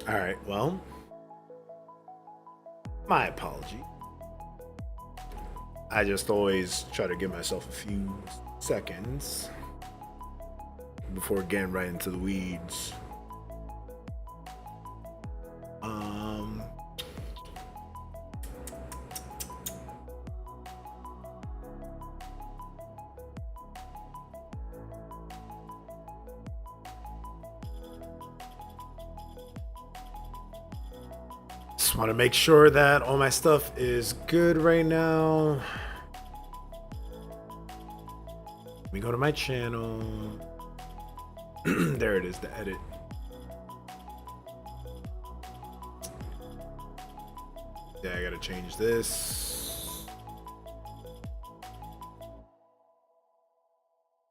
All right, well, my apology. I just always try to give myself a few seconds before getting right into the weeds. Um, just want to make sure that all my stuff is good right now. Let me go to my channel. There it is, the edit. Yeah, I gotta change this.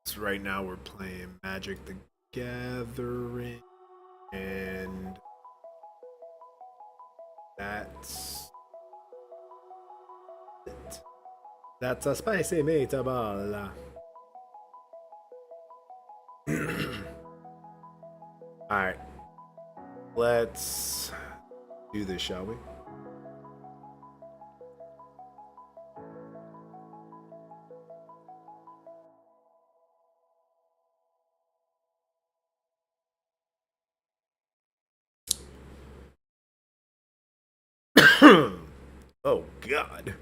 So right now we're playing Magic the Gathering, and that's it. That's a spicy meatball. All right, let's do this, shall we? Oh God.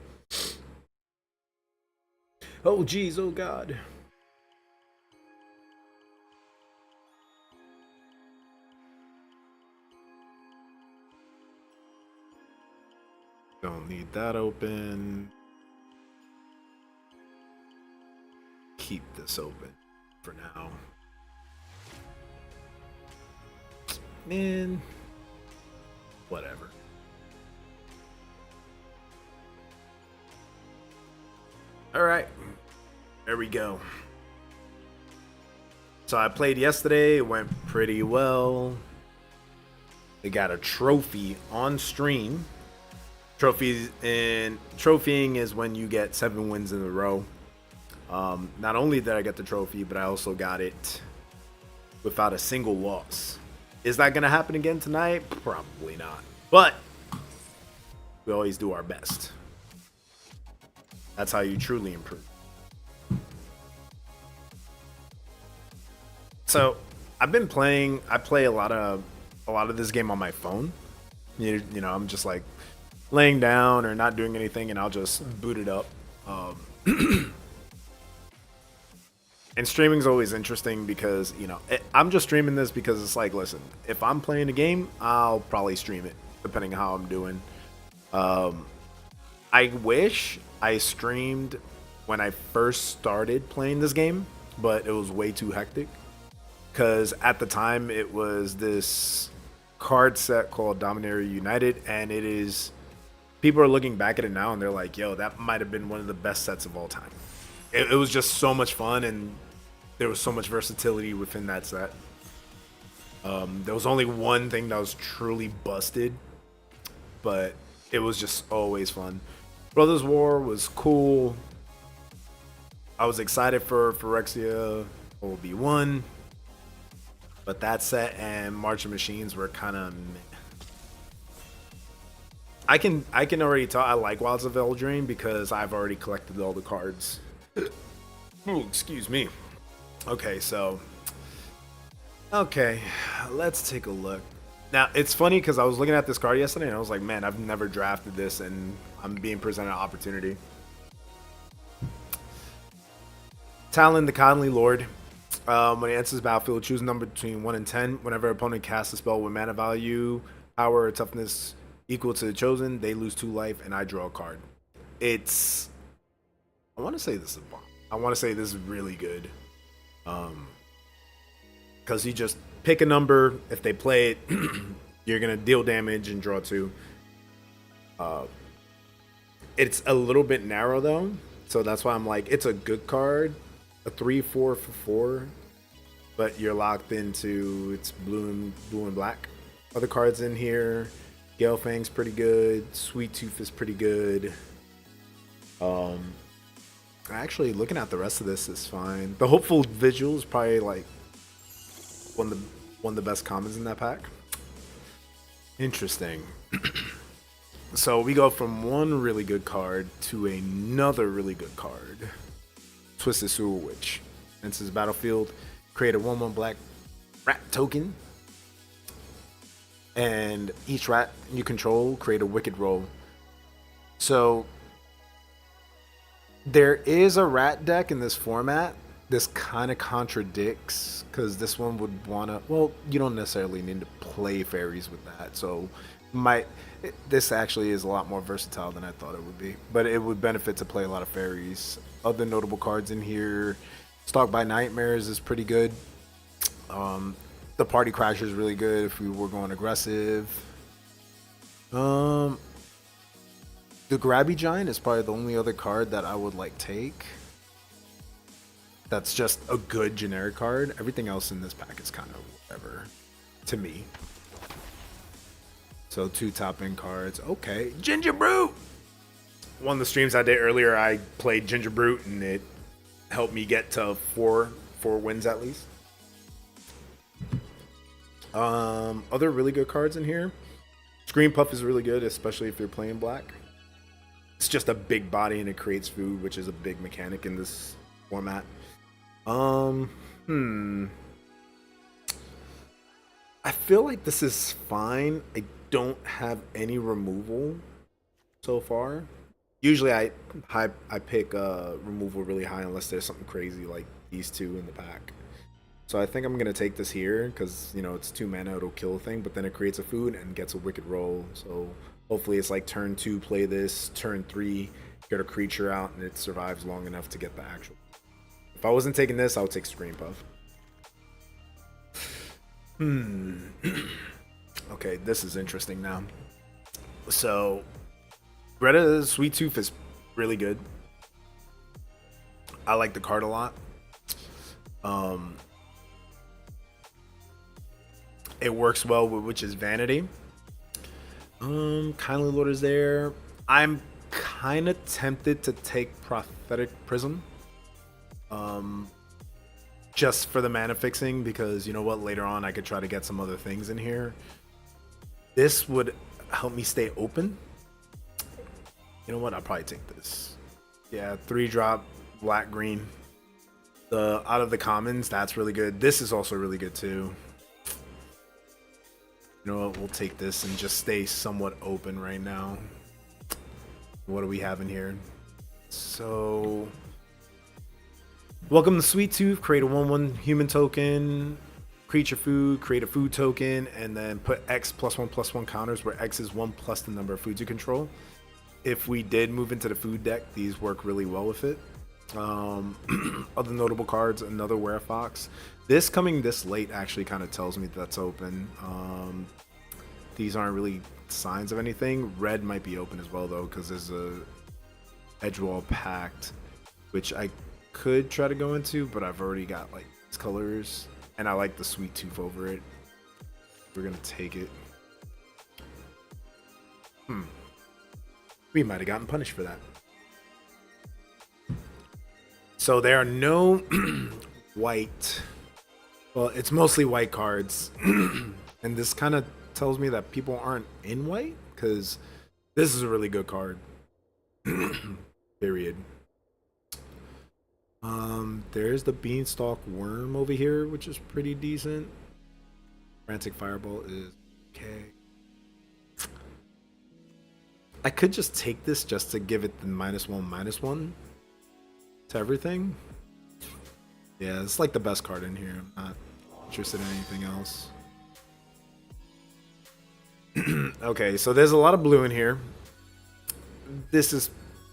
Oh geez. Oh God. Don't need that open. Keep this open for now. Man, whatever. All right, there we go. So I played yesterday. It went pretty well. They got a trophy on stream. Trophying is when you get 7 wins in a row. Not only did I get the trophy, but I also got it without a single loss. Is that gonna happen again tonight? Probably not. But we always do our best. That's how you truly improve. So I've been playing. I play a lot of this game on my phone. You know, I'm just like laying down or not doing anything, and I'll just boot it up. And streaming's always interesting because I'm just streaming this because it's like, listen, if I'm playing a game, I'll probably stream it depending on how I'm doing. I wish I streamed when I first started playing this game, but it was way too hectic. Because at the time it was this card set called Dominaria United, and it is, people are looking back at it now and they're like, yo, that might have been one of the best sets of all time. It was just so much fun, and there was so much versatility within that set. There was only one thing that was truly busted, but it was just always fun. Brothers War was cool. I was excited for Phyrexia OB1, but that set and March of Machines were kind of. I can already tell I like Wilds of Eldraine because I've already collected all the cards. Oh, excuse me. Okay, so let's take a look. Now it's funny because I was looking at this card yesterday and I was like, man, I've never drafted this, and I'm being presented an opportunity. Talon, the Conley Lord. When he enters the battlefield, choose a number between 1 and 10. Whenever an opponent casts a spell with mana value, power, or toughness equal to the chosen, they lose 2 life, and I draw a card. It's. I want to say this is bomb. I want to say this is really good. Because you just pick a number. If they play it, you're gonna deal damage and draw 2. It's a little bit narrow though, so that's why I'm like, it's a good card. A 3/4 for 4, but you're locked into it's blue and black. Other cards in here, Galefang's pretty good. Sweet Tooth is pretty good. Actually, looking at the rest of this is fine. The Hopeful Vigil is probably like one of the best commons in that pack. Interesting. So we go from one really good card to another really good card. Twisted Sewer Witch. Enters battlefield. Create a 1/1 black rat token. And each rat you control, create a wicked roll. So there is a rat deck in this format. This kind of contradicts because this one would want to. Well, you don't necessarily need to play fairies with that. So this actually is a lot more versatile than I thought it would be. But it would benefit to play a lot of fairies. Other notable cards in here, Stalked by Nightmares is pretty good. The Party Crasher is really good if we were going aggressive. The Grabby Giant is probably the only other card that I would like take. That's just a good generic card. Everything else in this pack is kind of whatever to me. So 2 top end cards. Okay, Ginger Brute. One of the streams I did earlier, I played Ginger Brute and it helped me get to four wins at least. Other really good cards in here. Scream Puff is really good, especially if you're playing black. It's just a big body and it creates food, which is a big mechanic in this format. I feel like this is fine. I don't have any removal so far. Usually I pick removal really high unless there's something crazy like these two in the pack. So I think I'm going to take this here because, you know, it's 2 mana, it'll kill a thing, but then it creates a food and gets a wicked roll. So hopefully it's like turn 2, play this, turn 3, get a creature out, and it survives long enough to get the actual. If I wasn't taking this, I would take Scream Puff. Okay, this is interesting now. So Greta Sweet Tooth is really good. I like the card a lot. It works well with Witch's Vanity. Kindly Lord is there. I'm kind of tempted to take Prophetic Prism. Just for the mana fixing, because you know what, later on I could try to get some other things in here. This would help me stay open. You know what, I'll probably take this. Yeah, 3-drop, black, green. The out of the commons, that's really good. This is also really good too. You know what, we'll take this and just stay somewhat open right now. What do we have in here? So welcome to Sweet Tooth. Create a 1/1 human token, creature food, create a food token, and then put X +1/+1 counters where X is 1 plus the number of foods you control. If we did move into the food deck, these work really well with it. Other notable cards, another Werefox. This coming this late actually kind of tells me that's open. These aren't really signs of anything. Red might be open as well though, because there's a Edgewall Pact, which I could try to go into, but I've already got like these colors, and I like the Sweet Tooth over it. We're gonna take it. We might have gotten punished for that. So there are no white. Well, it's mostly white cards, and this kind of tells me that people aren't in white because this is a really good card. Period. There's the Beanstalk Worm over here, which is pretty decent. Frantic Fireball is okay. I could just take this just to give it the -1/-1 to everything. Yeah, it's like the best card in here. I'm not interested in anything else. Okay, so there's a lot of blue in here. This is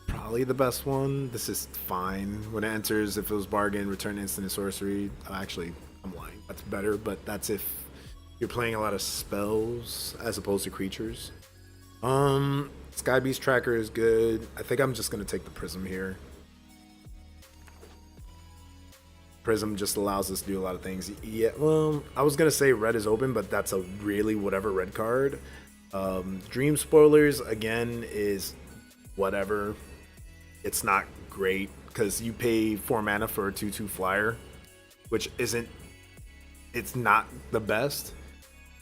probably the best one. This is fine. When it enters, if it was bargain, return instant and sorcery. Actually, I'm lying. That's better, but that's if you're playing a lot of spells as opposed to creatures. Sky Beast Tracker is good. I think I'm just gonna take the Prism here. Prism just allows us to do a lot of things. Yeah, well, I was gonna say red is open, but that's a really whatever red card. Dream Spoilers again is whatever. It's not great because you pay 4 mana for a 2/2 flyer, which isn't. It's not the best.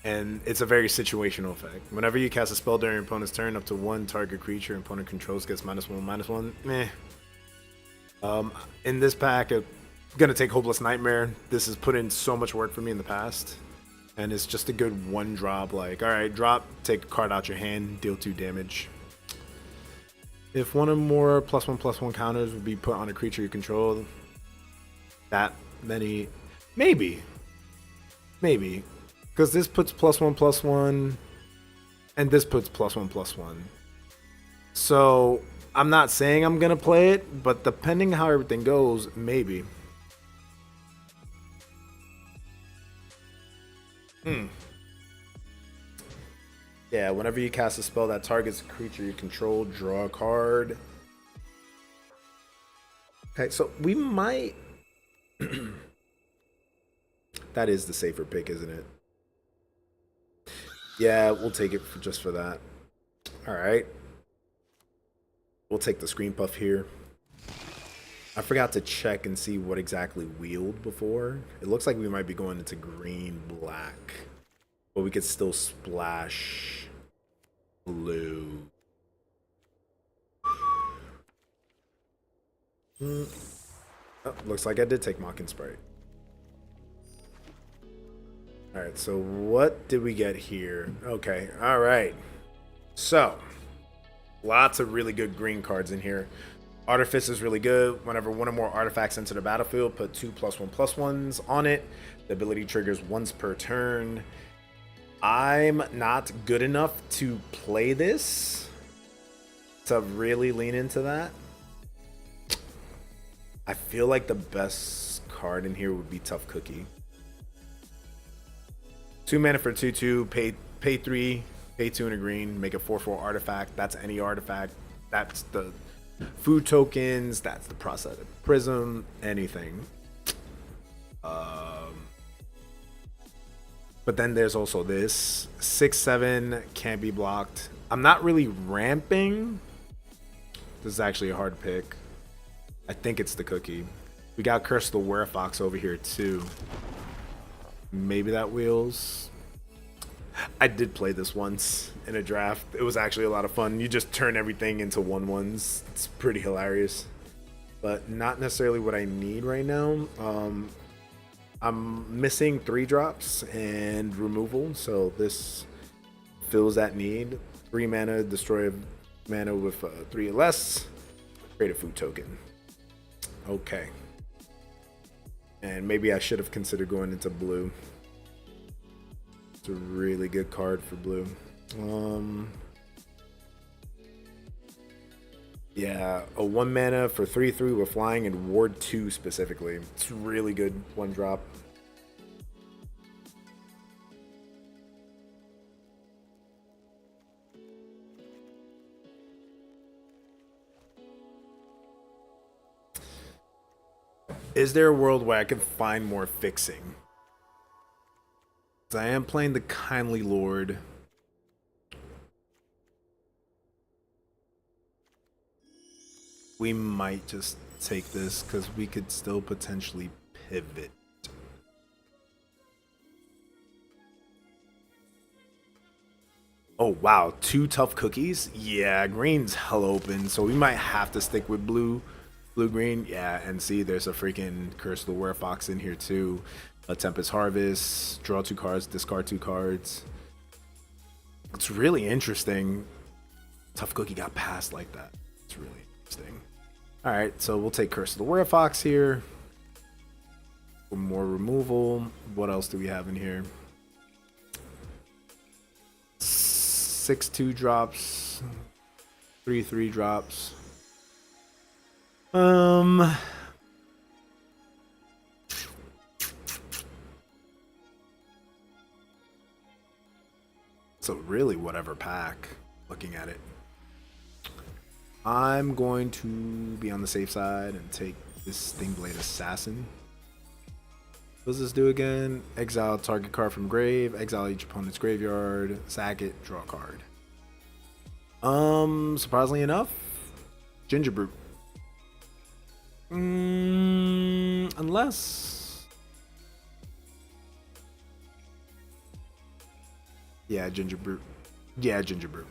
And it's a very situational effect. Whenever you cast a spell during your opponent's turn, up to one target creature opponent controls gets -1/-1. Meh. In this pack, I'm gonna take Hopeless Nightmare. This has put in so much work for me in the past, and it's just a good one drop. Like, all right, drop, take a card out your hand, deal 2 damage. If one or more +1/+1 counters would be put on a creature you control, that many, maybe, because this puts +1/+1, and this puts +1/+1. So I'm not saying I'm gonna play it, but depending how everything goes, maybe. Yeah, whenever you cast a spell that targets a creature you control, draw a card. Okay, so we might. That is the safer pick, isn't it? Yeah, we'll take it just for that. All right. We'll take the Screen Puff here. I forgot to check and see what exactly wheeled before. It looks like we might be going into green-black. But we could still splash blue. Oh, looks like I did take Mocking Sprite. Alright, so what did we get here? Okay, alright. So, lots of really good green cards in here. Artifice is really good. Whenever one or more artifacts enter the battlefield, put 2 +1/+1s on it. The ability triggers once per turn. I'm not good enough to play this to really lean into that. I feel like the best card in here would be Tough Cookie. 2 mana for 2/2, pay 3, pay 2 and a green, make a 4/4 artifact. That's any artifact. That's the food tokens, that's the Prosthetic Prism, anything. But then there's also this 6/7 can't be blocked. I'm not really ramping. This is actually a hard pick. I think it's the cookie. We got Curse the Werefox over here too. Maybe that wheels. I did play this once in a draft. It was actually a lot of fun. You just turn everything into 1/1s. It's pretty hilarious, but not necessarily what I need right now. I'm missing 3 drops and removal, so this fills that need. 3 mana, destroy mana with 3 or less. Create a food token. Okay. And maybe I should have considered going into blue. It's a really good card for blue. Yeah, a 1 mana for 3/3 with flying and ward 2 specifically. It's really good 1 drop. Is there a world where I can find more fixing? I am playing the Kindly Lord. We might just take this because we could still potentially pivot. Oh wow, 2 tough cookies? Yeah, green's hell open, so we might have to stick with blue. Blue-green, yeah, and see there's a freaking Curse of the Werefox in here too. A Tempest Harvest, draw 2 cards, discard 2 cards. It's really interesting. Tough Cookie got passed like that. It's really interesting. Alright, so we'll take Curse of the Werefox here. For more removal. What else do we have in here? 6/2 drops. 3/3 drops. So really whatever pack, looking at it. I'm going to be on the safe side and take this Stingblade Assassin. What does this do again? Exile target card from grave, exile each opponent's graveyard, sack it, draw a card. Surprisingly enough, Ginger Brute. Unless Yeah, ginger brew. Yeah, ginger brew.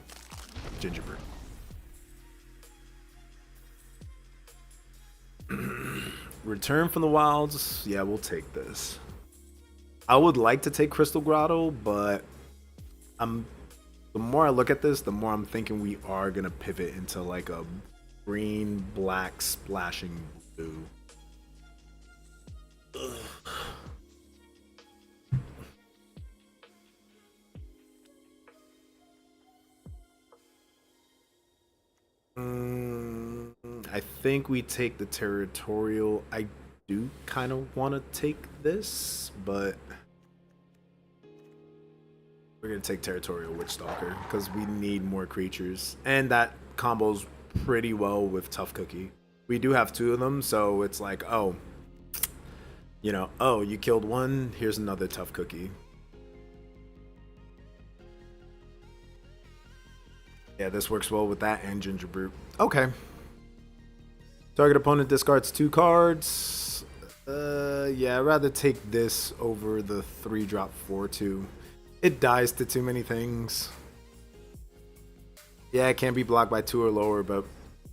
Ginger brew. Return from the Wilds. Yeah, we'll take this. I would like to take Crystal Grotto, but I'm the more I look at this, the more I'm thinking we are gonna pivot into like a green black splashing blue. Ugh. I think we take the territorial. I do kind of want to take this, but we're gonna take territorial witch stalker because we need more creatures, and that combos pretty well with tough cookie. We do have two of them, so it's like, oh, oh, you killed one. Here's another tough cookie. Yeah, this works well with that and ginger brew. Okay. Target opponent discards 2 cards. Yeah, I'd rather take this over the 3-drop 4/2. It dies to too many things. Yeah, it can be blocked by 2 or lower, but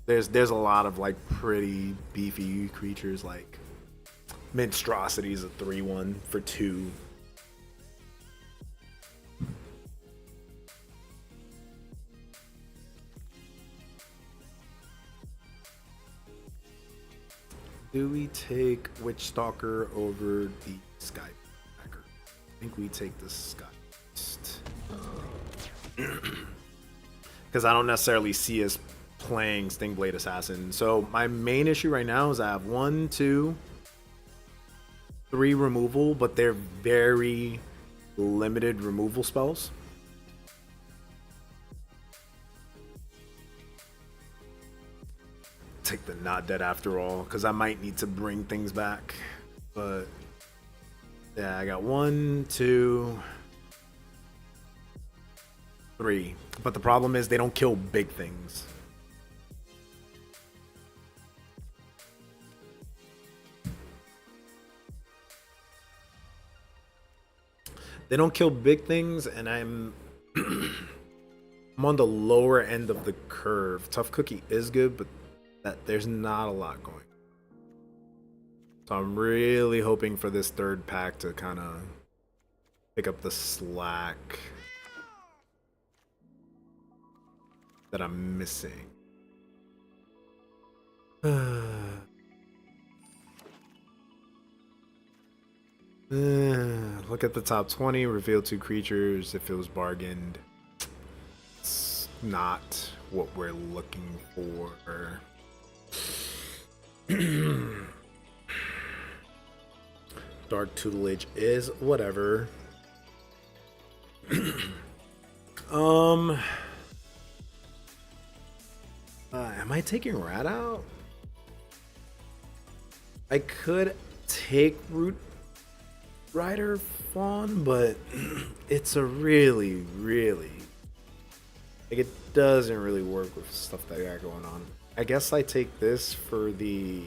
there's a lot of like pretty beefy creatures like Monstrosity is a 3/1 for 2. Do we take Witch Stalker over the Sky Packer? I think we take the Sky Beast. Because I don't necessarily see us playing Stingblade Assassin. So my main issue right now is I have 1, 2, 3 removal, but they're very limited removal spells. Take the not dead after all, because I might need to bring things back. But yeah, I got 1, 2, 3. But the problem is they don't kill big things. They don't kill big things, and I'm I'm on the lower end of the curve. Tough Cookie is good, but there's not a lot going. So I'm really hoping for this third pack to kind of pick up the slack that I'm missing. Look at the top 20, reveal 2 creatures. If it was bargained, it's not what we're looking for. Dark Tutelage is whatever. Am I taking Rat out? I could take Root Rider Fawn, but it's a really like it doesn't really work with stuff that I got going on. I guess I take this for the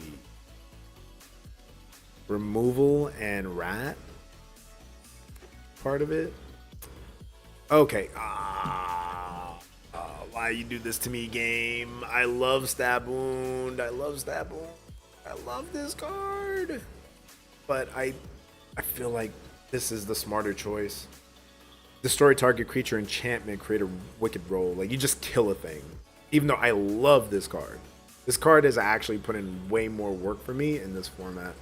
removal and rat part of it. Okay. Why you do this to me, game? I love Stab Wound. I love Stab Wound. I love this card. But I feel like this is the smarter choice. Destroy target creature enchantment, create a wicked roll. Like, you just kill a thing. Even though I love this card. This card has actually put in way more work for me in this format.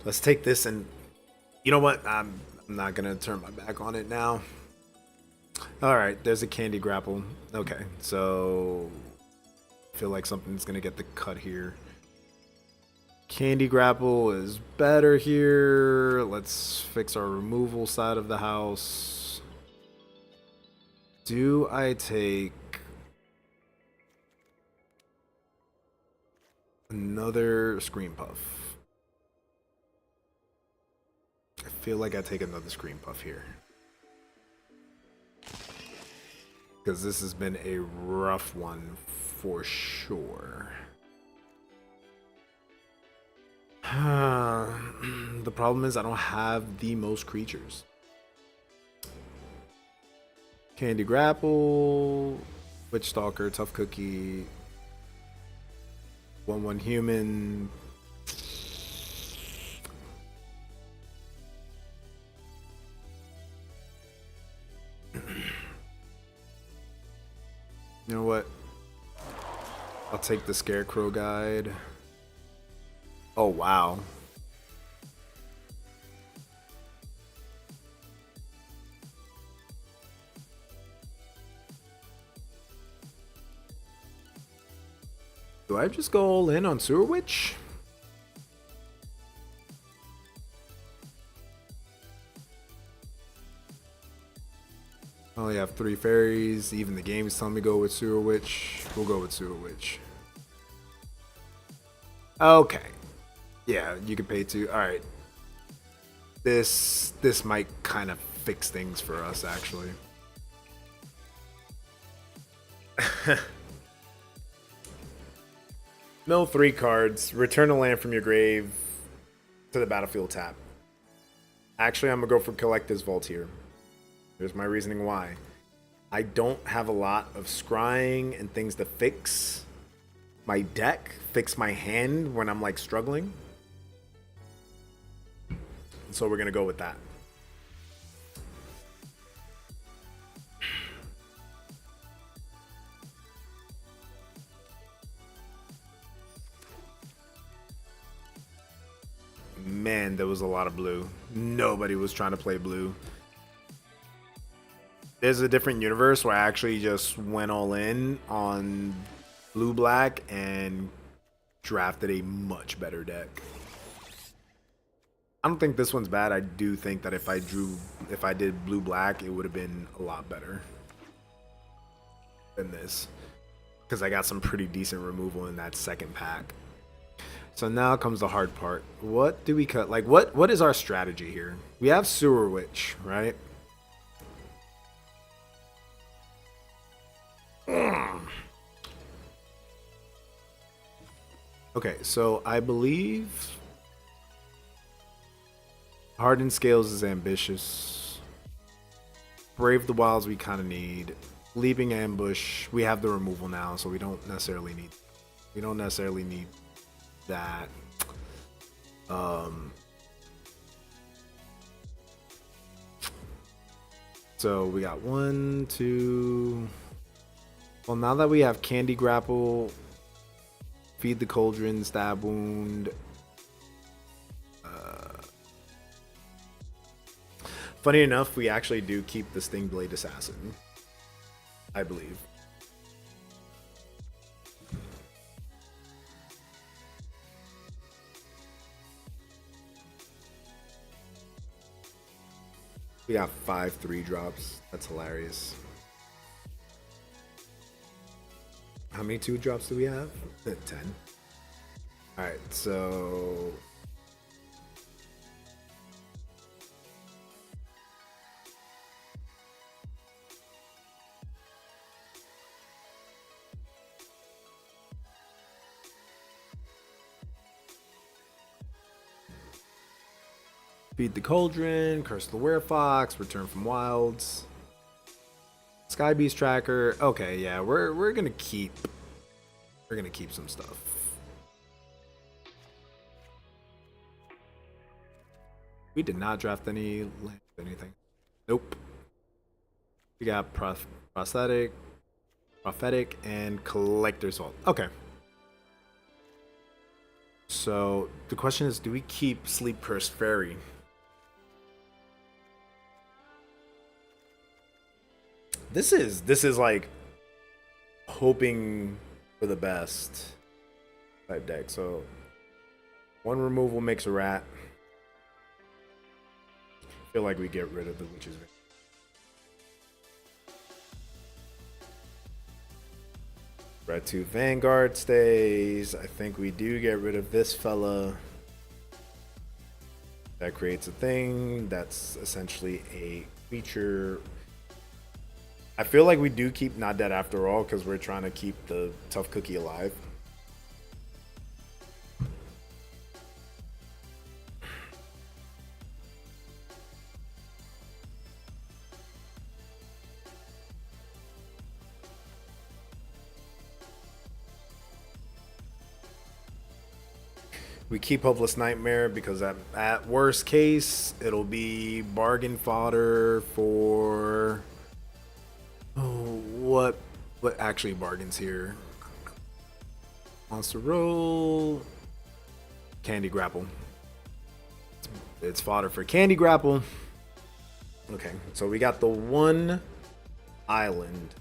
Let's take this and... You know what? I'm not going to turn my back on it now. Alright, there's a Candy Grapple. Okay, so... I feel like something's going to get the cut here. Candy Grapple is better here. Let's fix our removal side of the house. Do I take another Scream Puff? I feel like I take another Scream Puff here. because this has been a rough one for sure. The problem is I don't have the most creatures. Candy Grapple, Witch Stalker, Tough Cookie, 1/1 human. You know what? I'll take the Scarecrow Guide. Oh, wow. Do I just go all in on Sewer Witch? I only have 3 fairies. Even the game's telling me to go with Sewer Witch. We'll go with Sewer Witch. Okay. Yeah, you can pay 2. Alright. This might kind of fix things for us, actually. Mill 3 cards. Return a land from your grave to the battlefield tap. Actually, I'm going to go for Collector's Vault here. Here's my reasoning why. I don't have a lot of scrying and things to fix my deck, fix my hand when I'm like struggling. So we're going to go with that. Man, there was a lot of blue. Nobody was trying to play blue. There's a different universe where I actually just went all in on blue-black and drafted a much better deck. I don't think this one's bad. I do think that if I did blue-black, it would have been a lot better than this. Because I got some pretty decent removal in that second pack. So now comes the hard part. What do we cut? Like, what is our strategy here? We have Sewer Witch, right? Okay, so I believe Hardened Scales is ambitious. Brave the Wilds we kind of need. Leaping Ambush, we have the removal now, so we don't necessarily need that. So we got 1, 2. Well, now that we have Candy Grapple, Feed the Cauldron, Stab Wound. Funny enough, we actually do keep the Stingblade Assassin, I believe. We got 5 3-drops. That's hilarious. How many 2-drops do we have? 10. Alright, so Feed the Cauldron, Curse the Werefox, Return from Wilds, Sky Beast Tracker. Okay, yeah, we're gonna keep some stuff. We did not draft anything. Nope. We got Prophetic, and Collector's Vault. Okay. So the question is, do we keep Sleep Cursed Fairy? This is like hoping for the best type deck. So 1 removal makes a rat. I feel like we get rid of the Witch's Vein. Red 2 Vanguard stays. I think we do get rid of this fella. That creates a thing. That's essentially a creature. I feel like we do keep Not Dead after all because we're trying to keep the Tough Cookie alive. We keep Hopeless Nightmare because at worst case, it'll be bargain fodder for... Oh, what actually bargains here? Monster Roll, Candy Grapple. It's fodder for Candy Grapple. Okay, so we got the one island.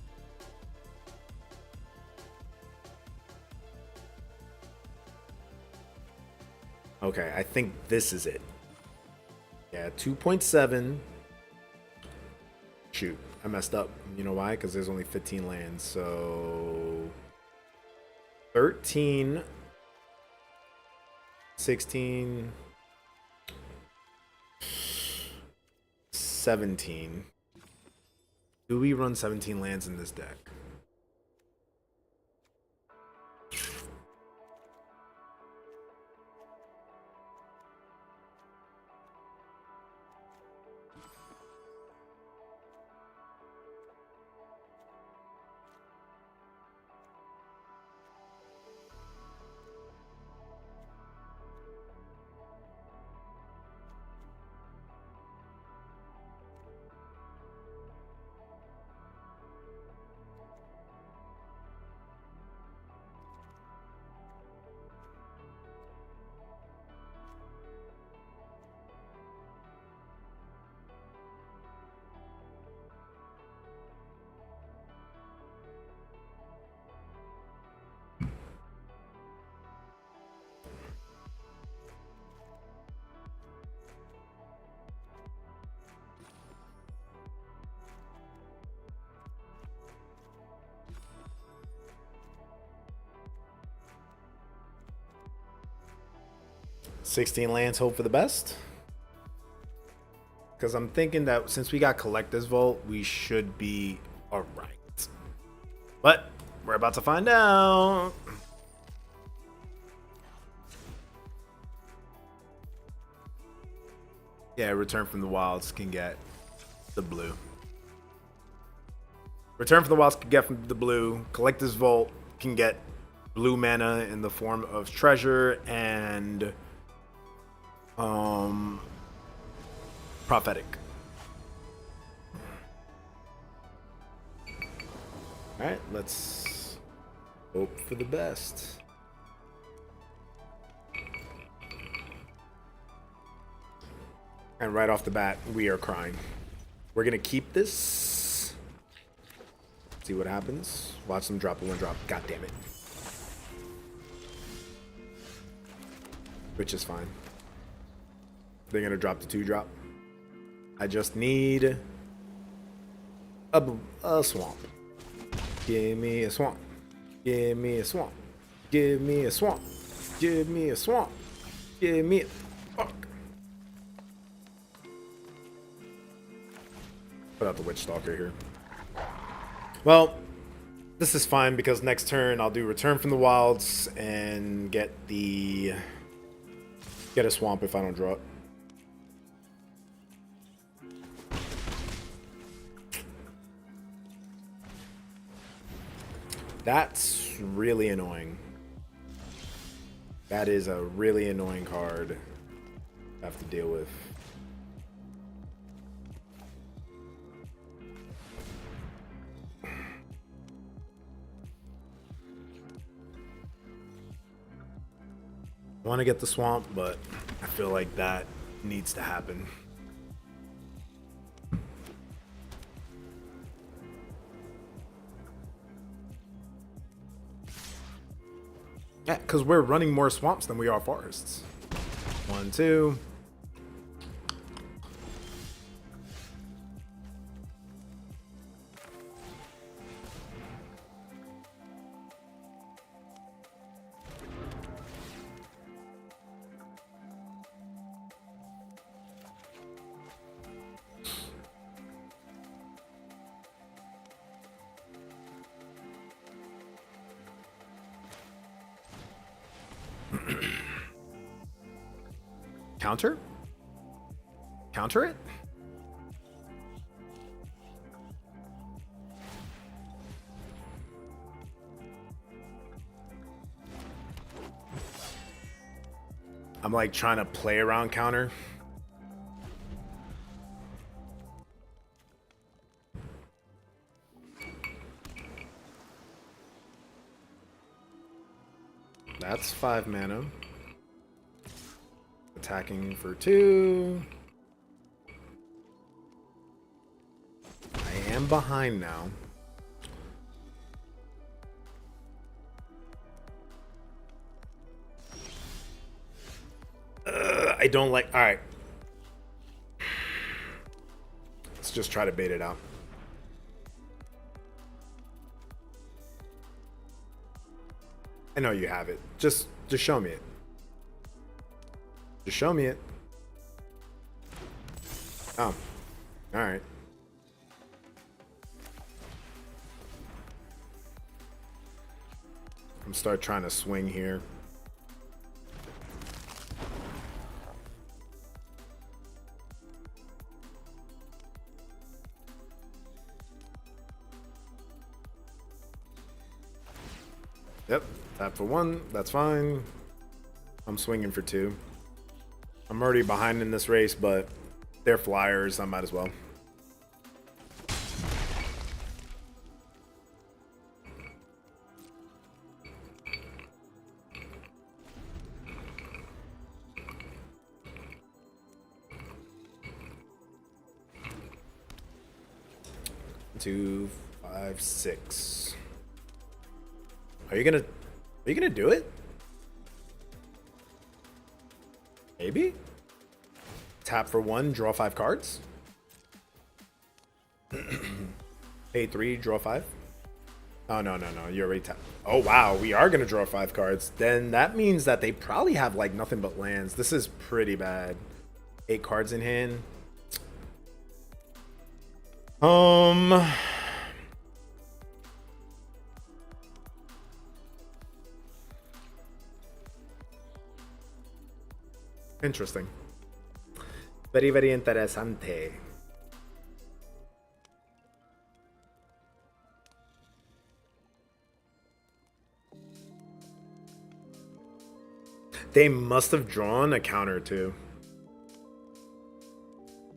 Okay, I think this is it. Yeah, 2.7. Shoot, I messed up. You know why? Because there's only 15 lands. So 13, 16, 17. Do we run 17 lands in this deck? $16 lands, hope for the best. Because I'm thinking that since we got Collector's Vault, we should be alright. But we're about to find out. Yeah, Return from the Wilds can get the blue. Return from the Wilds can get from the blue. Collector's Vault can get blue mana in the form of treasure and prophetic. All right, let's hope for the best. And right off the bat, we are crying. We're gonna keep this. See what happens. Watch them drop a 1-drop. God damn it. Which is fine. They're gonna drop the 2-drop. I just need a swamp. Give me a swamp. Give me a swamp. Give me a swamp. Give me a swamp. Give me a... Fuck. Put out the Witch Stalker here. Well, this is fine because next turn I'll do Return from the Wilds and get a swamp if I don't draw it. That's really annoying. That is a really annoying card I have to deal with. I want to get the swamp, but I feel like that needs to happen. Yeah, because we're running more swamps than we are forests. 1, 2. Counter? Counter it? I'm like trying to play around counter. That's 5 mana. Attacking for 2. I am behind now. I don't like... Alright. Let's just try to bait it out. I know you have it. Just show me it. Just show me it. Oh. Alright. I'm start trying to swing here. Yep. Tap for 1. That's fine. I'm swinging for 2. I'm already behind in this race, but they're flyers. I might as well. Two, 5, 6. Are you gonna do it? Maybe? Tap for 1, draw 5 cards. Pay 3, draw 5. Oh, no. You already tapped. Oh, wow. We are going to draw 5 cards. Then that means that they probably have, like, nothing but lands. This is pretty bad. 8 cards in hand. Interesting. Very, very interesante. They must have drawn a counter too.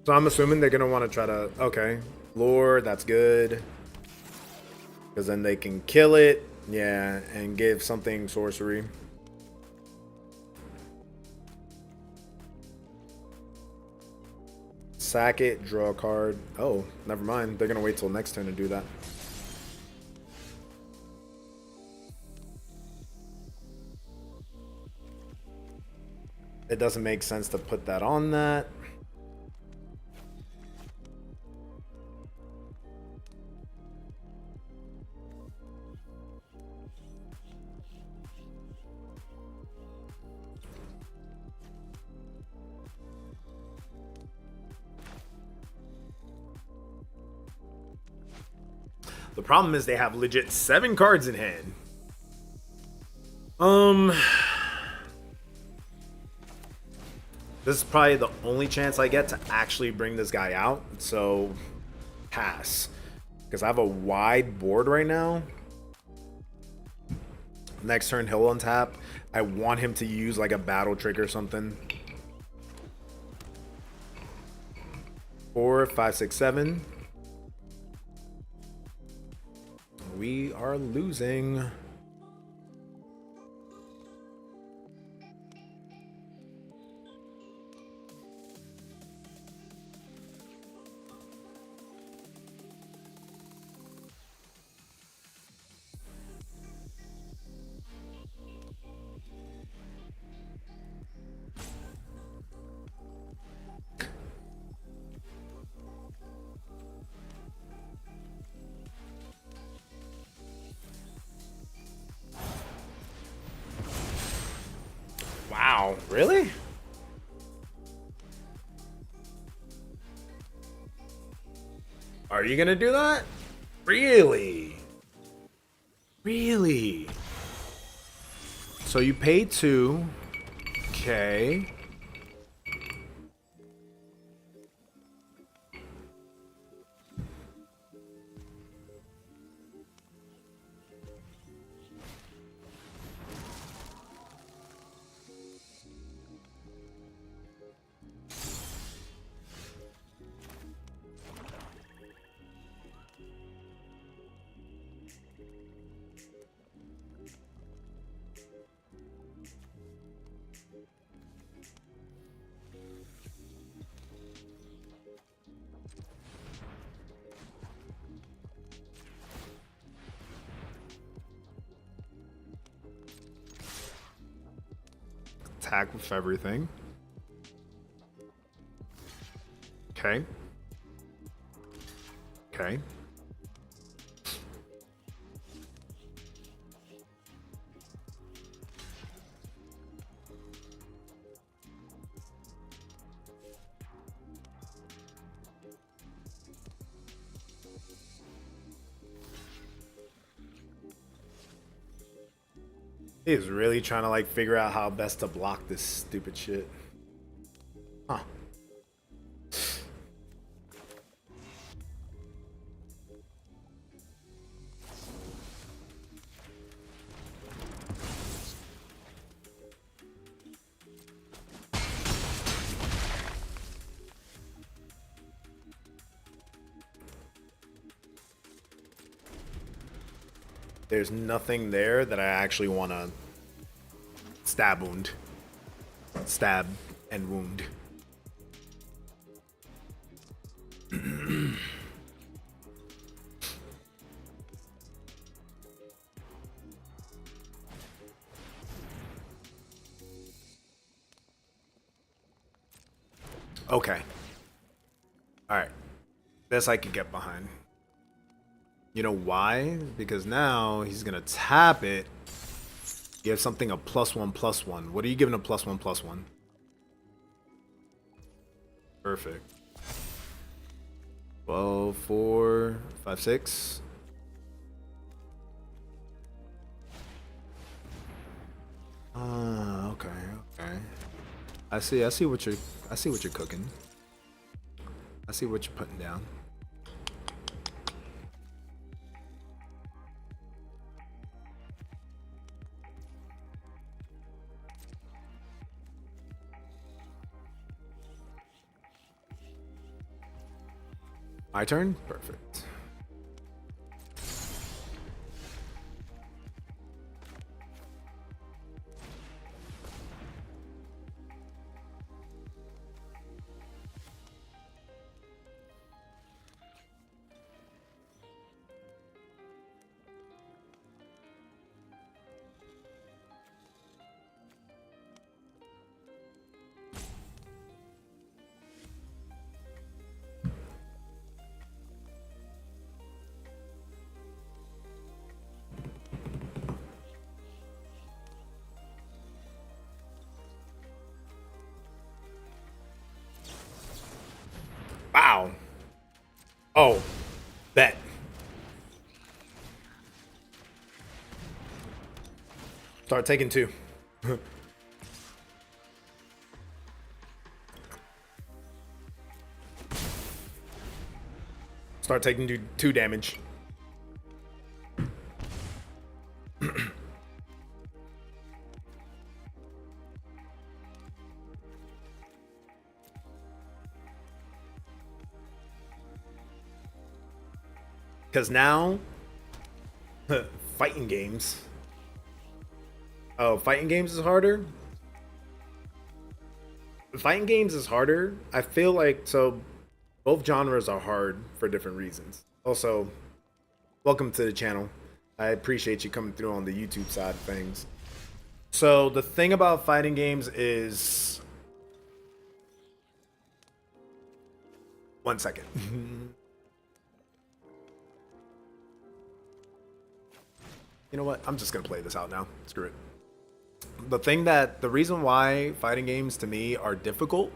So I'm assuming they're gonna want to try to... Okay. Lure, that's good. Because then they can kill it. Yeah, and give something sorcery. Sack it, draw a card. Oh, never mind. They're gonna wait till next turn to do that. It doesn't make sense to put that on that. The problem is they have legit 7 cards in hand. This is probably the only chance I get to actually bring this guy out. So, pass. Because I have a wide board right now. Next turn, he'll untap. I want him to use like a battle trick or something. 4, 5, 6, 7. We are losing. Wow, really? Are you gonna do that? Really? Really? So you pay 2. Okay. Attack with everything. Okay. Okay. He is really trying to like figure out how best to block this stupid shit. Huh. There's nothing there that I actually want to stab wound. Stab and wound. Okay. Alright. This I could get behind. You know why? Because now he's gonna tap it. Give something a +1/+1. What are you giving a +1/+1? Perfect. 12, 4, 5, 6. Okay, okay. I see what you're cooking. I see what you're putting down. My turn? Perfect. Wow. Oh, bet. Start taking 2. Start taking 2 damage. Because now, fighting games. Oh, fighting games is harder? Fighting games is harder. I feel like, so both genres are hard for different reasons. Also, welcome to the channel. I appreciate you coming through on the YouTube side of things. So the thing about fighting games is... One second. You know what? I'm just gonna play this out now. Screw it. The reason why fighting games to me are difficult,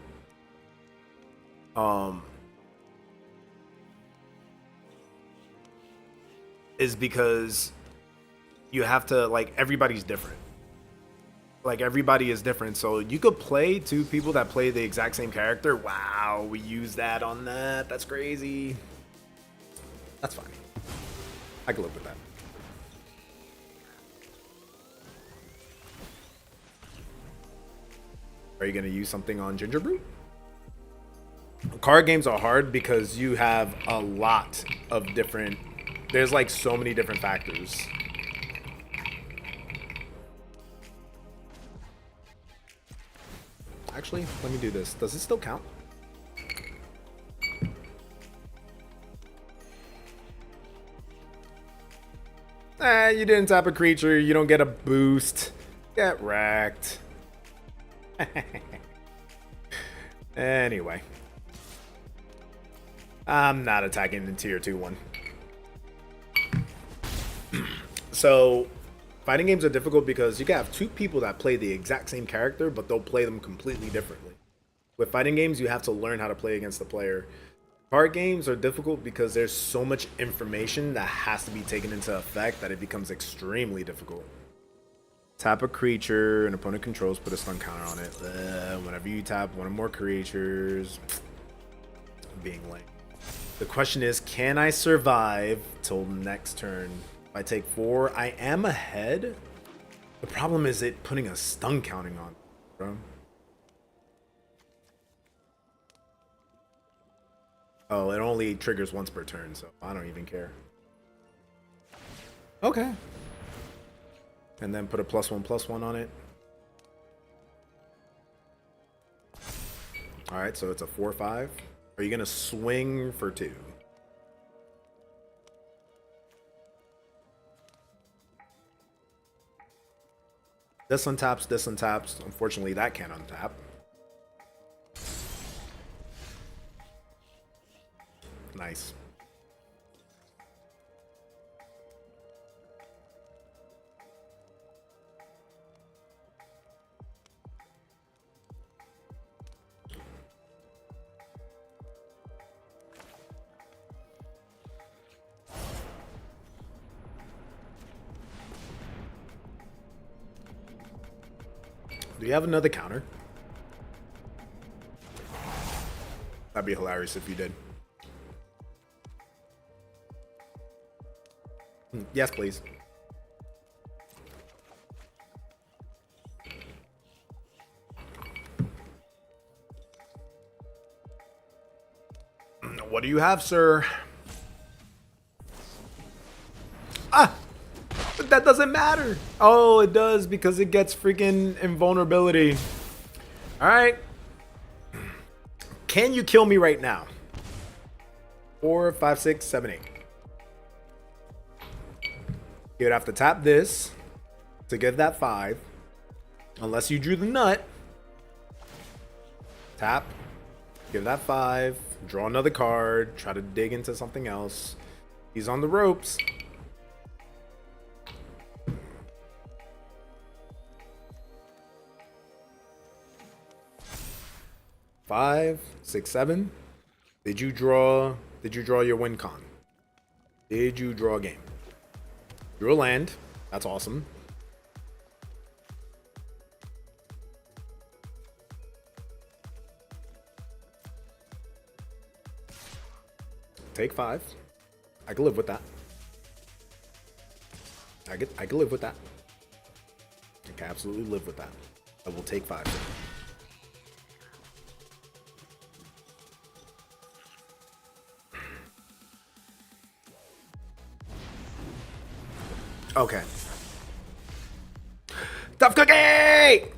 is because you have to, like, everybody's different. Like everybody is different, so you could play two people that play the exact same character. Wow, we use that on that. That's crazy. That's fine. I can live with that. Are you gonna use something on Gingerbread? Card games are hard because you have a lot of different. There's like so many different factors. Actually, let me do this. Does it still count? You didn't tap a creature. You don't get a boost. Get wrecked. Anyway. I'm not attacking the tier 2 one. So, fighting games are difficult because you can have two people that play the exact same character, but they'll play them completely differently. With fighting games, you have to learn how to play against the player. Card games are difficult because there's so much information that has to be taken into effect that it becomes extremely difficult. Tap a creature an opponent controls, put a stun counter on it. Whenever you tap one or more creatures, being lame. The question is, can I survive till next turn? If I take 4, I am ahead. The problem is it putting a stun counting on, bro. Oh, it only triggers once per turn, so I don't even care. Okay. And then put a +1/+1 on it. Alright, so it's a 4/5. Are you gonna swing for 2? This untaps, this untaps. Unfortunately, that can't untap. Nice. Do you have another counter? That'd be hilarious if you did. Yes, please. What do you have, sir? Ah! But that doesn't matter. Oh, it does because it gets freaking invulnerability. All right. Can you kill me right now? 4, 5, 6, 7, 8. You would have to tap this to give that 5. Unless you drew the nut. Tap. Give that 5. Draw another card. Try to dig into something else. He's on the ropes. Five, 6, 7. Did you draw your win con? Did you draw a game? Drew a land. That's awesome. Take 5. I can live with that. I can live with that. I can absolutely live with that. I will take 5. Okay. Tough cookie!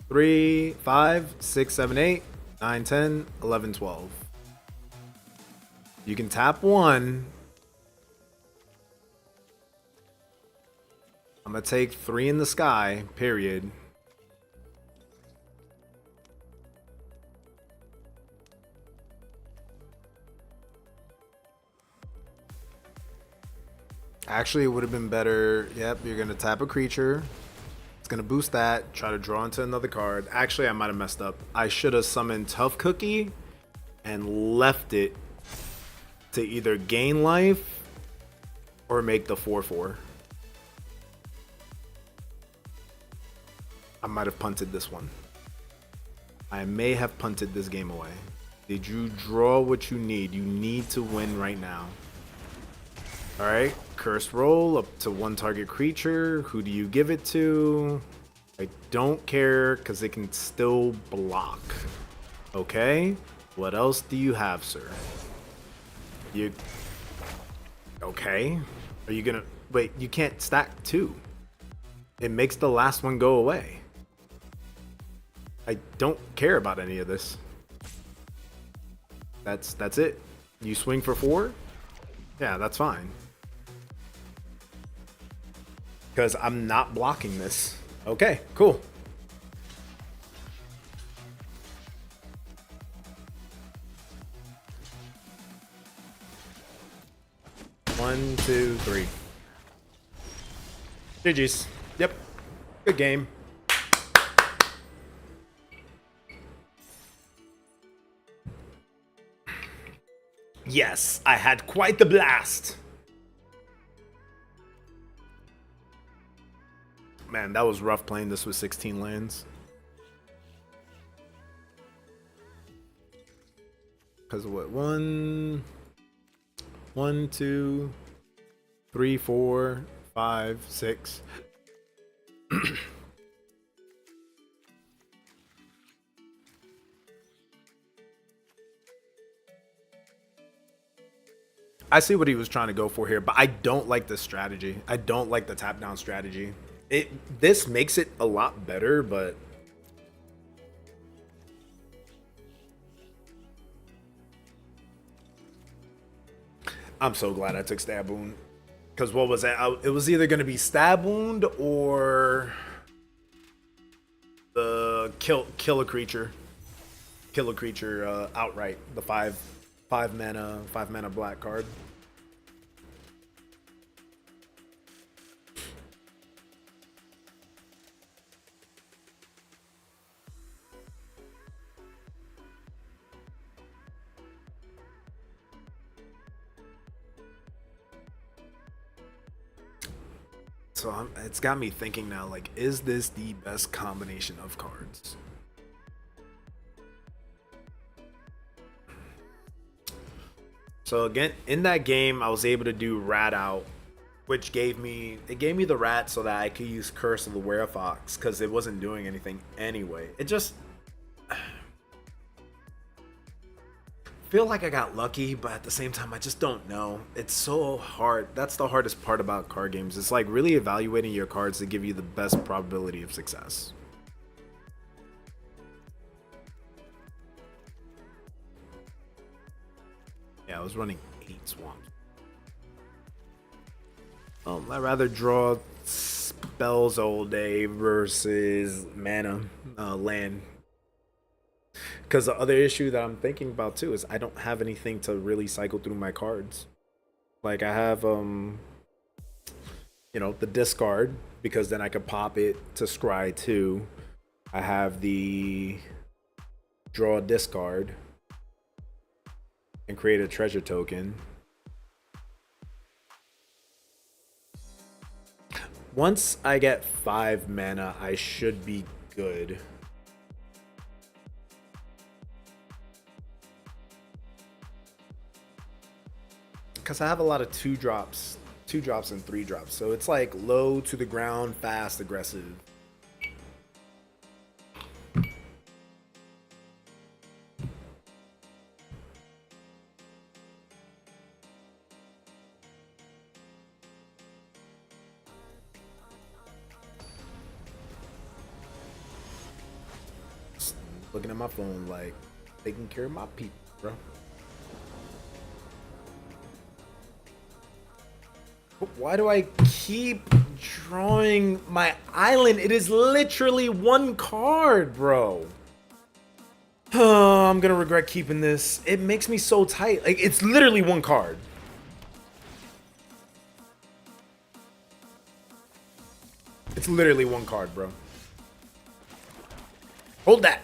Three, 5, 6, 7, 8, 9, 10, 11, 12. You can tap 1. I'm gonna take 3 in the sky, period. Actually, it would have been better. Yep, you're gonna tap a creature. gonna boost that, try to draw into another card. Actually, I might have messed up. I should have summoned Tough Cookie and left it to either gain life or make the 4/4. I might have punted this one. I may have punted this game away. Did you draw what you need? You need to win right now. All right, Cursed Roll up to 1 target creature. Who do you give it to? I don't care because it can still block. Okay, what else do you have, sir? You... Okay, are you gonna... Wait, you can't stack 2. It makes the last one go away. I don't care about any of this. That's it. You swing for 4? Yeah, that's fine. Because I'm not blocking this. Okay, cool. One, two, three. GG's. Yep. Good game. Yes, I had quite the blast. Man, that was rough playing this with 16 lands. Because of what? 1, 2, 3, 4, 5, 6. I see what he was trying to go for here, but I don't like this strategy. I don't like the tap down strategy. This makes it a lot better, but I'm so glad I took Stab Wound. Because what was that? It was either going to be Stab Wound or the kill a creature. Kill a creature outright. The 5 mana black card. So it's got me thinking now, like, is this the best combination of cards? So again, in that game, I was able to do Rat Out, which gave me the rat so that I could use Curse of the Werefox because it wasn't doing anything anyway. It just feel like I got lucky, but at the same time, I just don't know. It's so hard. That's the hardest part about card games. It's like really evaluating your cards to give you the best probability of success. Yeah, I was running 8 swamps. I'd rather draw spells all day versus mana land. Because the other issue that I'm thinking about too is I don't have anything to really cycle through my cards. Like I have you know, the discard, because then I could pop it to scry 2. I have the draw a discard and create a treasure token. Once I get 5 mana, I should be good. Because I have a lot of 2-drops and 3-drops. So it's like low to the ground, fast, aggressive. Just looking at my phone like taking care of my people, bro. Why do I keep drawing my island? It is literally 1 card, bro. Oh, I'm gonna regret keeping this. It makes me so tight. Like, it's literally 1 card. It's It's literally one card, bro. Hold that.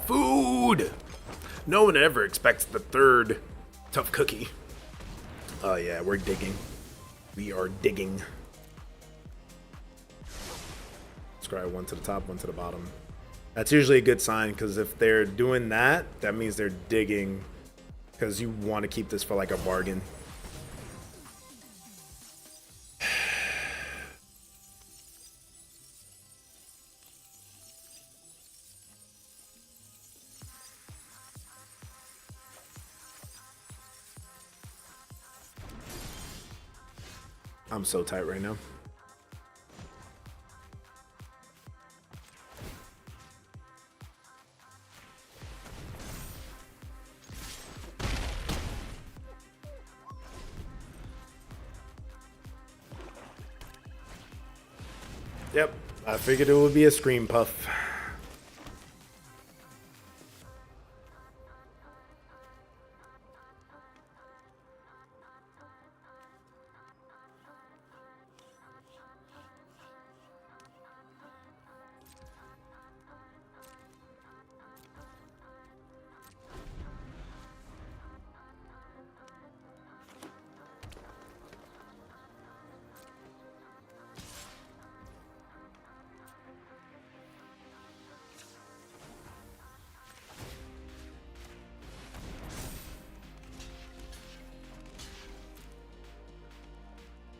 Food! No one ever expects the third tough cookie. Oh yeah, we're digging. We are digging. Scry one to the top, one to the bottom. That's usually a good sign, because if they're doing that, that means they're digging, because you want to keep this for like a bargain. I'm so tight right now. Yep, I figured it would be a Scream Puff.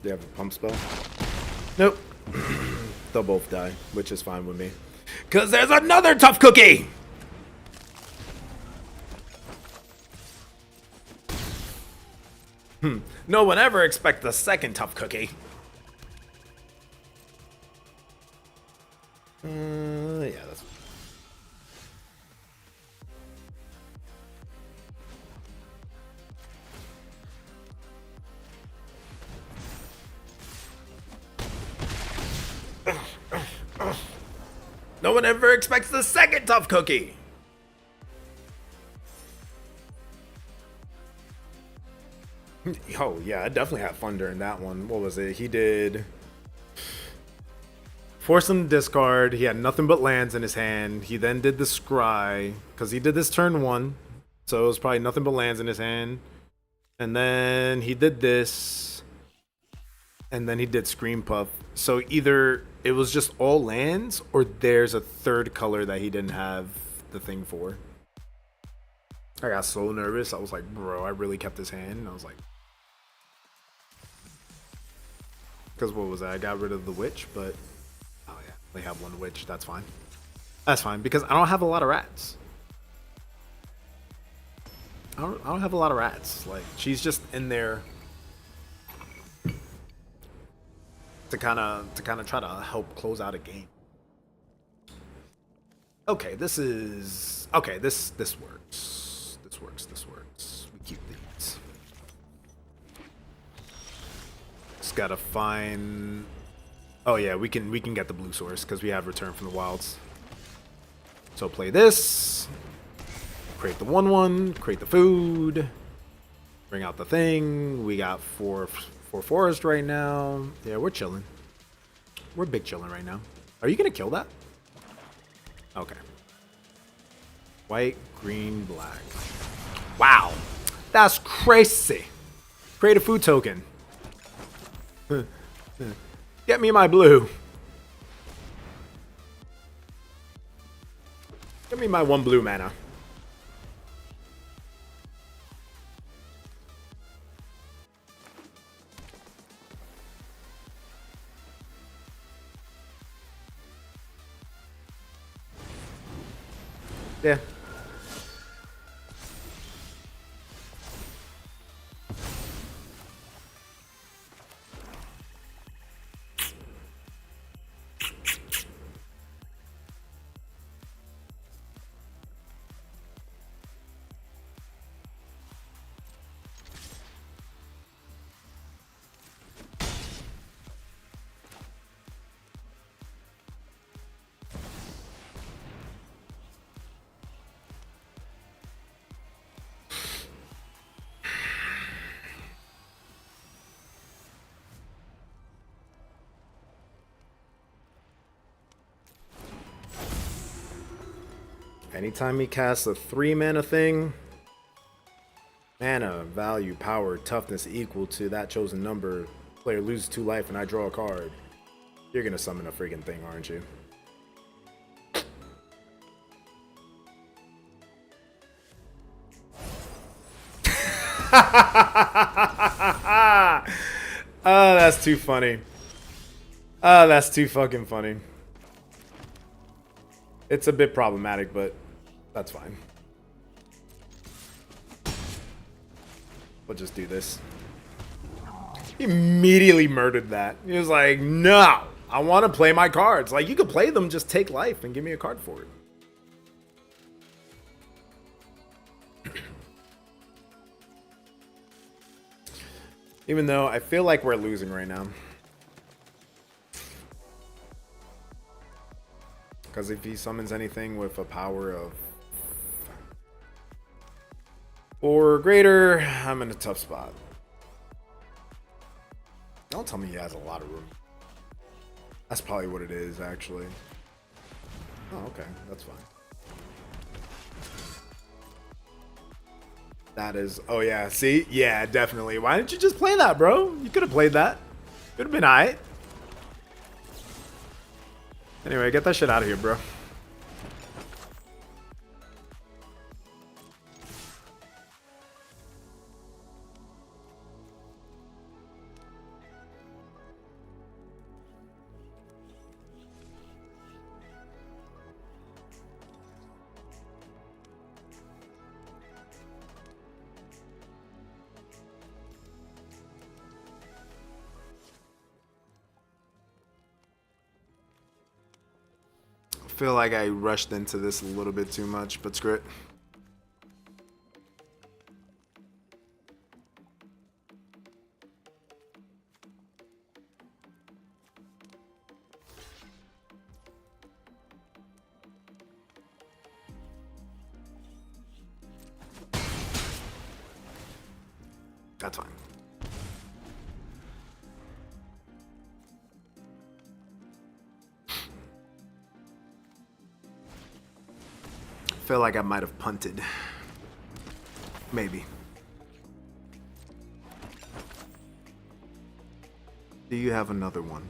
Do you have a pump spell? Nope. They'll both die, which is fine with me. Because there's another tough cookie! No one ever expects the second tough cookie. Yeah, that's... No one ever expects the second tough cookie. Oh, yeah, I definitely had fun during that one. What was it? He did... Force him to discard. He had nothing but lands in his hand. He then did the scry, because he did this turn one. So it was probably nothing but lands in his hand. And then he did this. And then he did Scream Puff. So either it was just all lands, or there's a third color that he didn't have the thing for. I got so nervous. I was like, bro, I really kept his hand. And I was like... Because what was that? I got rid of the witch, but... Oh yeah, they have one witch. That's fine. That's fine, because I don't have a lot of rats. I don't have a lot of rats. Like, she's just in there... To kind of try to help close out a game. Okay, this is... Okay, this works. This works. We keep these. Just gotta find... Oh yeah, we can get the blue source because we have Return from the Wilds. So play this. Create the 1/1. Create the food. Bring out the thing. We got four forest right now. Yeah, we're chilling. We're big chilling right now. Are you gonna kill that? Okay. White, green, black. Wow. That's crazy. Create a food token. Get me my blue. Give me my 1 blue mana. Yeah. Anytime he casts a 3-mana thing, mana, value, power, toughness equal to that chosen number, player loses 2 life and I draw a card. You're gonna summon a freaking thing, aren't you? Oh, that's too funny. Oh, that's too fucking funny. It's a bit problematic, but that's fine. We'll just do this. He immediately murdered that. He was like, no, I want to play my cards. Like, you could play them, just take life and give me a card for it. Even though I feel like we're losing right now. Because if he summons anything with a power of 4 or greater, I'm in a tough spot. Don't tell me he has a lot of room. That's probably what it is, actually. Oh, okay. That's fine. That is... Oh, yeah. See? Yeah, definitely. Why didn't you just play that, bro? You could have played that. Could have been alright. Anyway, get that shit out of here, bro. I feel like I rushed into this a little bit too much, but screw it. That's fine. I feel like I might have punted. Maybe. Do you have another one?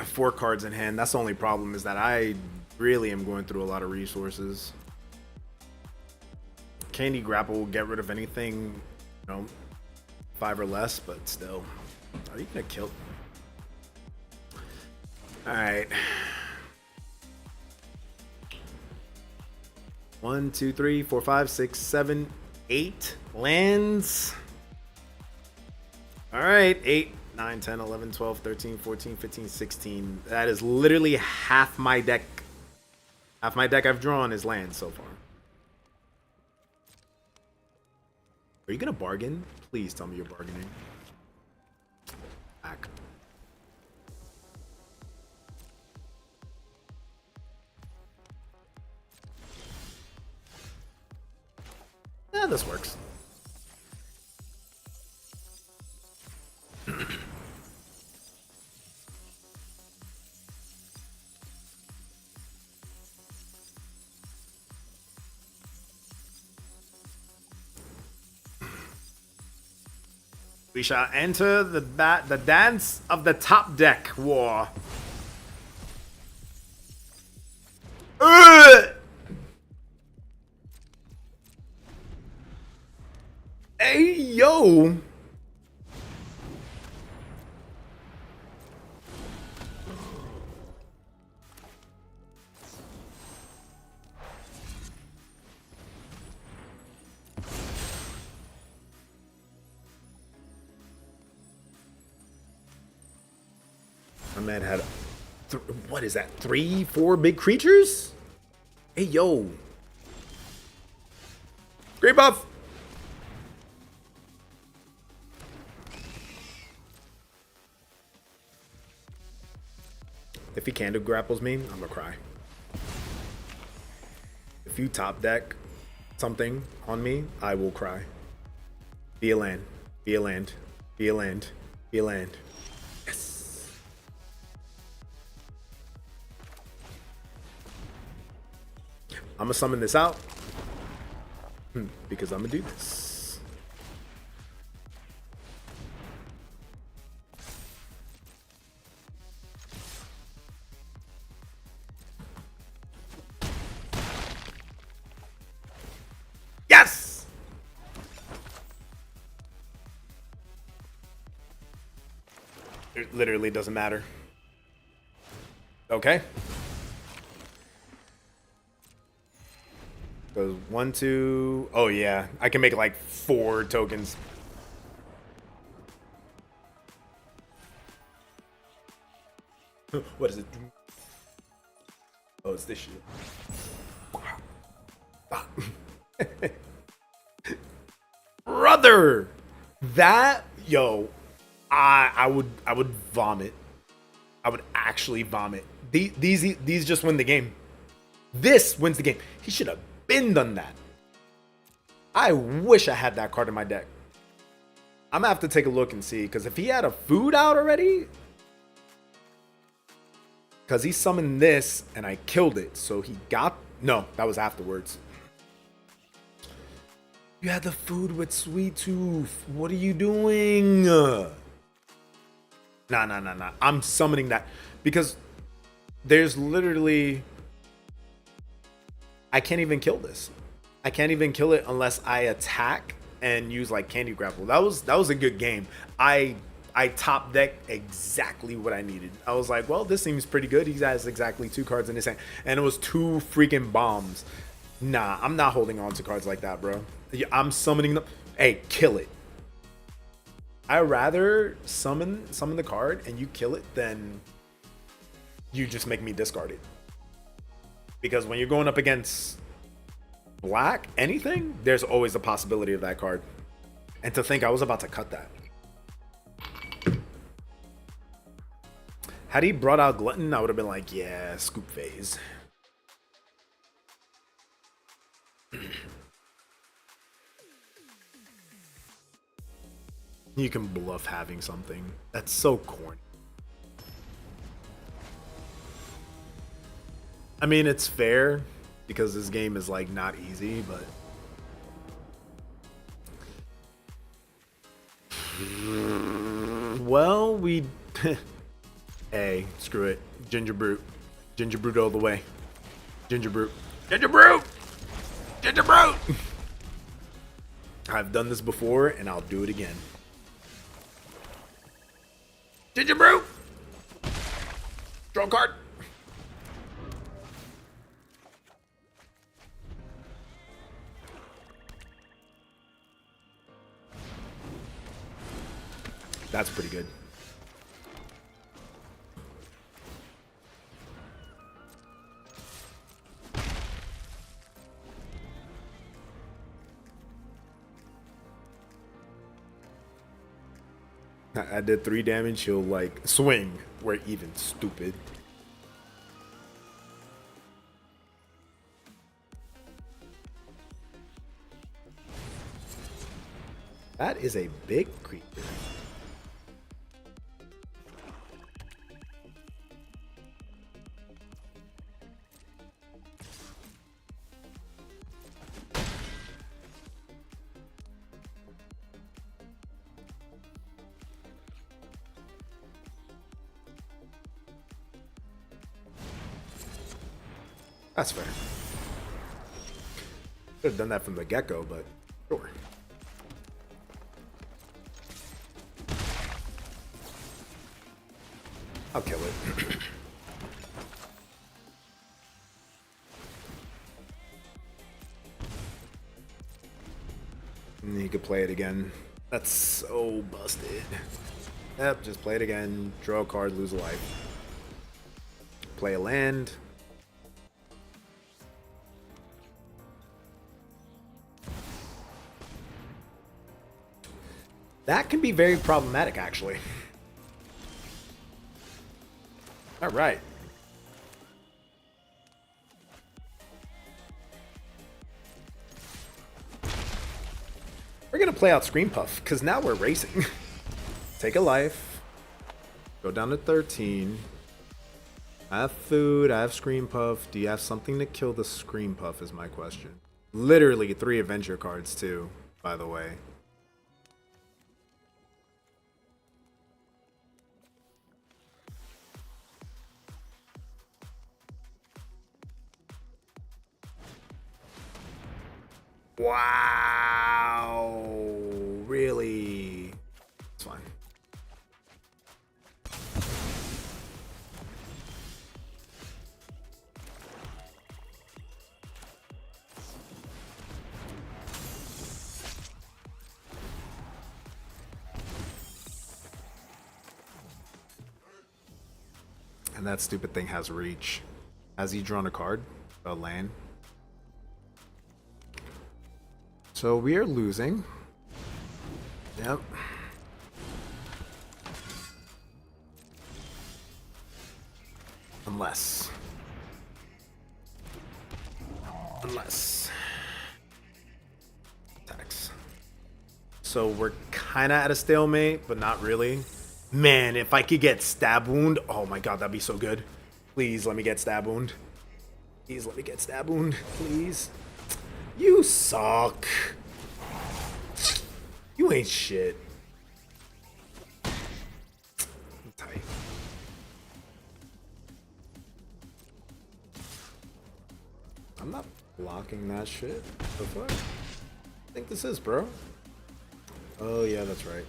Four cards in hand. That's the only problem, is that I really am going through a lot of resources. Candy Grapple will get rid of anything, 5 or less, but still. Are you gonna kill? Alright. 1, 2, 3, 4, 5, 6, 7, 8 lands. Alright, 8. 9, 10, 11, 12, 13, 14, 15, 16. That is literally half my deck. Half my deck I've drawn is lands so far. Are you going to bargain? Please tell me you're bargaining. Back. Yeah, this works. We shall enter the dance of the top deck war. Hey, yo. My man had, what is that? 3, 4 big creatures? Hey, yo. Great buff. If he Candle grapples me, I'm gonna cry. If you top deck something on me, I will cry. Be a land. Be a land. Be a land. Be a land. Yes. I'm gonna summon this out. Because I'm gonna do this. Yes! It literally doesn't matter. Okay. Goes 1, 2. Oh yeah, I can make like 4 tokens. What is it? Oh, it's this shit. Brother, that yo, I would vomit. I would actually vomit. These just win the game. This wins the game. He should have been done that. I wish I had that card in my deck. I'm gonna have to take a look and see, because if he had a food out already, because he summoned this and I killed it, so he got, no, that was afterwards. You had the food with Sweet Tooth. What are you doing? Nah. I'm summoning that because there's literally, I can't even kill this. I can't even kill it unless I attack and use like Candy Grapple. That was a good game. I top decked exactly what I needed. I was like, well, this seems pretty good. He has exactly 2 cards in his hand, and it was 2 freaking bombs. Nah, I'm not holding on to cards like that, bro. I'm summoning them. Hey, kill it. I'd rather summon the card and you kill it than you just make me discard it. Because when you're going up against black, anything, there's always a possibility of that card. And to think I was about to cut that. Had he brought out Glutton, I would have been like, yeah, scoop phase. You can bluff having something. That's so corny. I mean, it's fair because this game is like not easy, but well, we hey, screw it. Ginger Brute. Ginger Brute all the way. Ginger Brute. Ginger Brute! Ginger Brute! I've done this before and I'll do it again. Ginger Brute! Draw a card. That's pretty good. I did 3 damage. He'll like swing. We're even, stupid. That is a big creature. That's fair. Could have done that from the get-go, but sure. I'll kill it. And he could play it again. That's so busted. Yep, just play it again. Draw a card, lose a life. play a land. That can be very problematic, actually. All right. We're going to play out Scream Puff, because now we're racing. Take a life. Go down to 13. I have food. I have Scream Puff. Do you have something to kill the Scream Puff is my question. Literally 3 Avenger cards, too, by the way. Wow. Really? It's fine. And that stupid thing has reach. Has he drawn a card? A land? So we are losing. Yep. Unless. Tax. So we're kind of at a stalemate, but not really. Man, if I could get Stab Wound, oh my god, that'd be so good. Please let me get Stab Wound. Please let me get Stab Wound, please. You suck. You ain't shit. I'm tight. I'm not blocking that shit. The fuck? I think this is, bro. Oh yeah, that's right.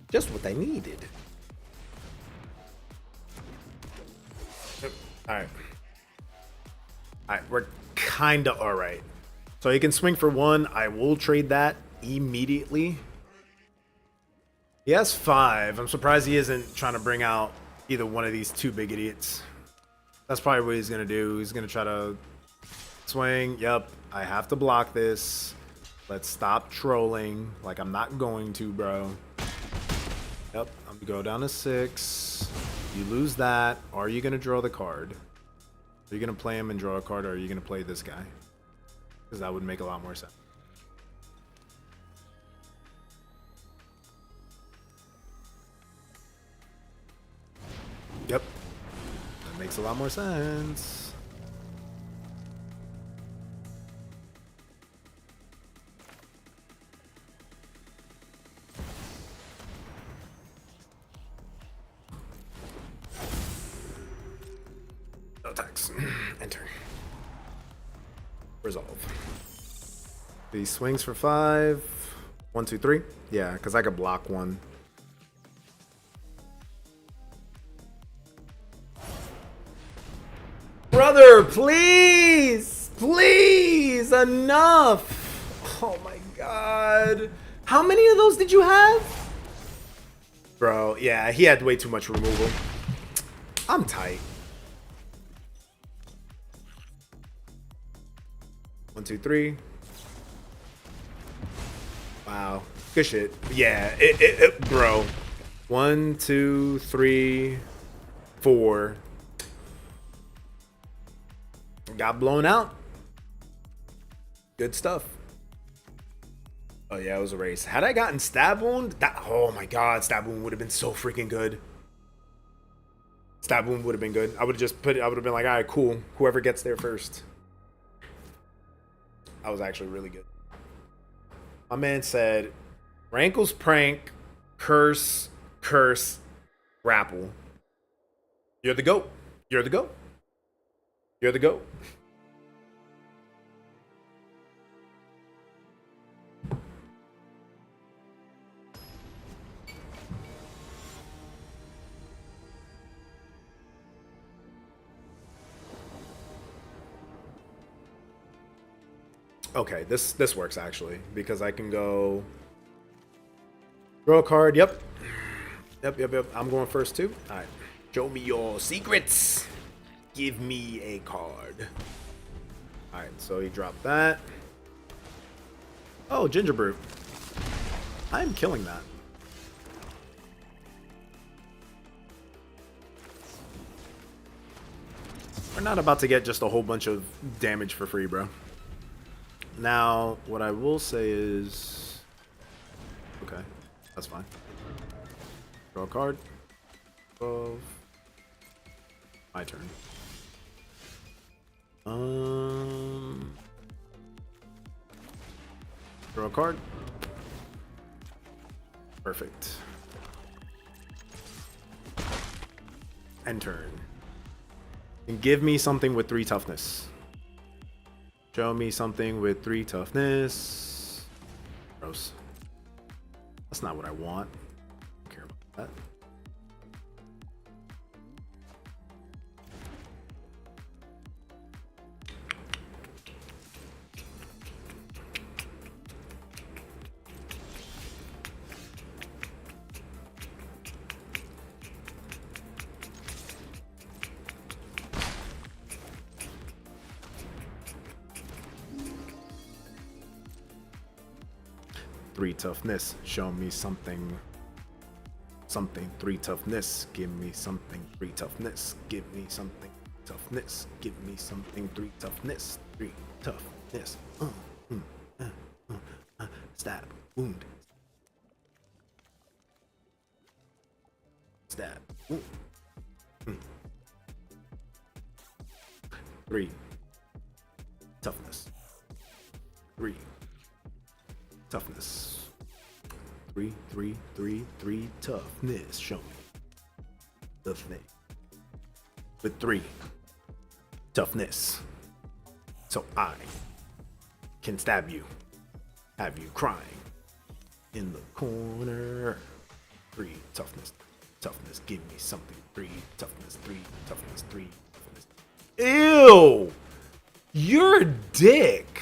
Just what I needed. Alright. Alright, we're kinda alright. So he can swing for 1. I will trade that immediately. He has 5. I'm surprised he isn't trying to bring out either one of these 2 big idiots. That's probably what he's gonna do. He's gonna try to swing. Yep, I have to block this. Let's stop trolling. Like, I'm not going to, bro. Yep, I'm gonna go down to 6. You lose that. Are you gonna draw the card? Are you gonna play him and draw a card, or are you gonna play this guy? Because that would make a lot more sense. Yep, that makes a lot more sense. No tax. Enter. Resolve. He swings for 5. 1, 2, 3. Yeah, because I could block 1. Brother, please! Please! Enough! Oh my god. How many of those did you have? Bro, yeah, he had way too much removal. I'm tight. 1, 2, 3. Wow. Good shit. Yeah, bro. 1, 2, 3, 4. Got blown out. Good stuff. Oh yeah, it was a race. Had I gotten Stab Wound, that, oh my god, Stab Wound would have been so freaking good. Stab Wound would have been good. I would have just put it, I would have been like, all right, cool. Whoever gets there first. That was actually really good. My man said, Rankle's prank, curse, grapple. You're the GOAT. You're the GOAT. You're the GOAT. Okay, this works actually because I can go draw a card. Yep. Yep. I'm going first too. All right. Show me your secrets. Give me a card. All right, so he dropped that. Oh, Ginger Brew. I'm killing that. We're not about to get just a whole bunch of damage for free, bro. Now, what I will say is... Okay, that's fine. Draw a card. 12. My turn. Draw a card. Perfect. End turn. And give me something with 3 toughness. Show me something with 3 toughness. Gross. That's not what I want. I don't care about that. Three toughness. Show me something. Something. 3 toughness. Give me something. 3 toughness. Give me something. Toughness. Give me something. 3 toughness. 3 toughness. Stab. Wound. Stab. Wound. 3 toughness. 3 toughness. 3 toughness. Show me the thing with 3 toughness, so I can stab you, have you crying in the corner. 3 toughness. Toughness. Give me something. 3 toughness. 3 toughness. 3 toughness. Ew! You're a dick.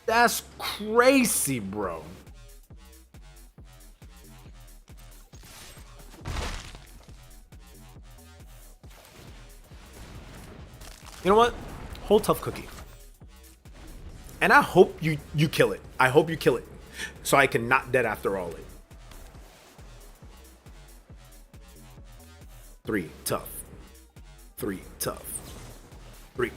That's crazy, bro. You know what? Hold tough cookie. And I hope you kill it. I hope you kill it. So I can not dead after all it. 3 tough. 3 tough. 3.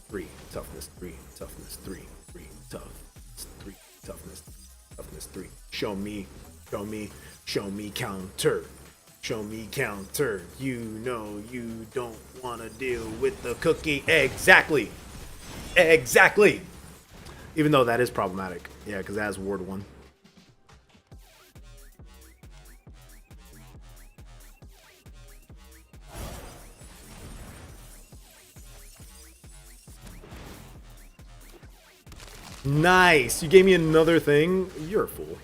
3 toughness. 3 toughness. 3 tough. 3 toughness. Toughness 3. Show me counter. Show me counter. You know you don't want to deal with the cookie. Exactly. Even though that is problematic. Yeah, because it has ward 1. Nice. You gave me another thing. You're a fool.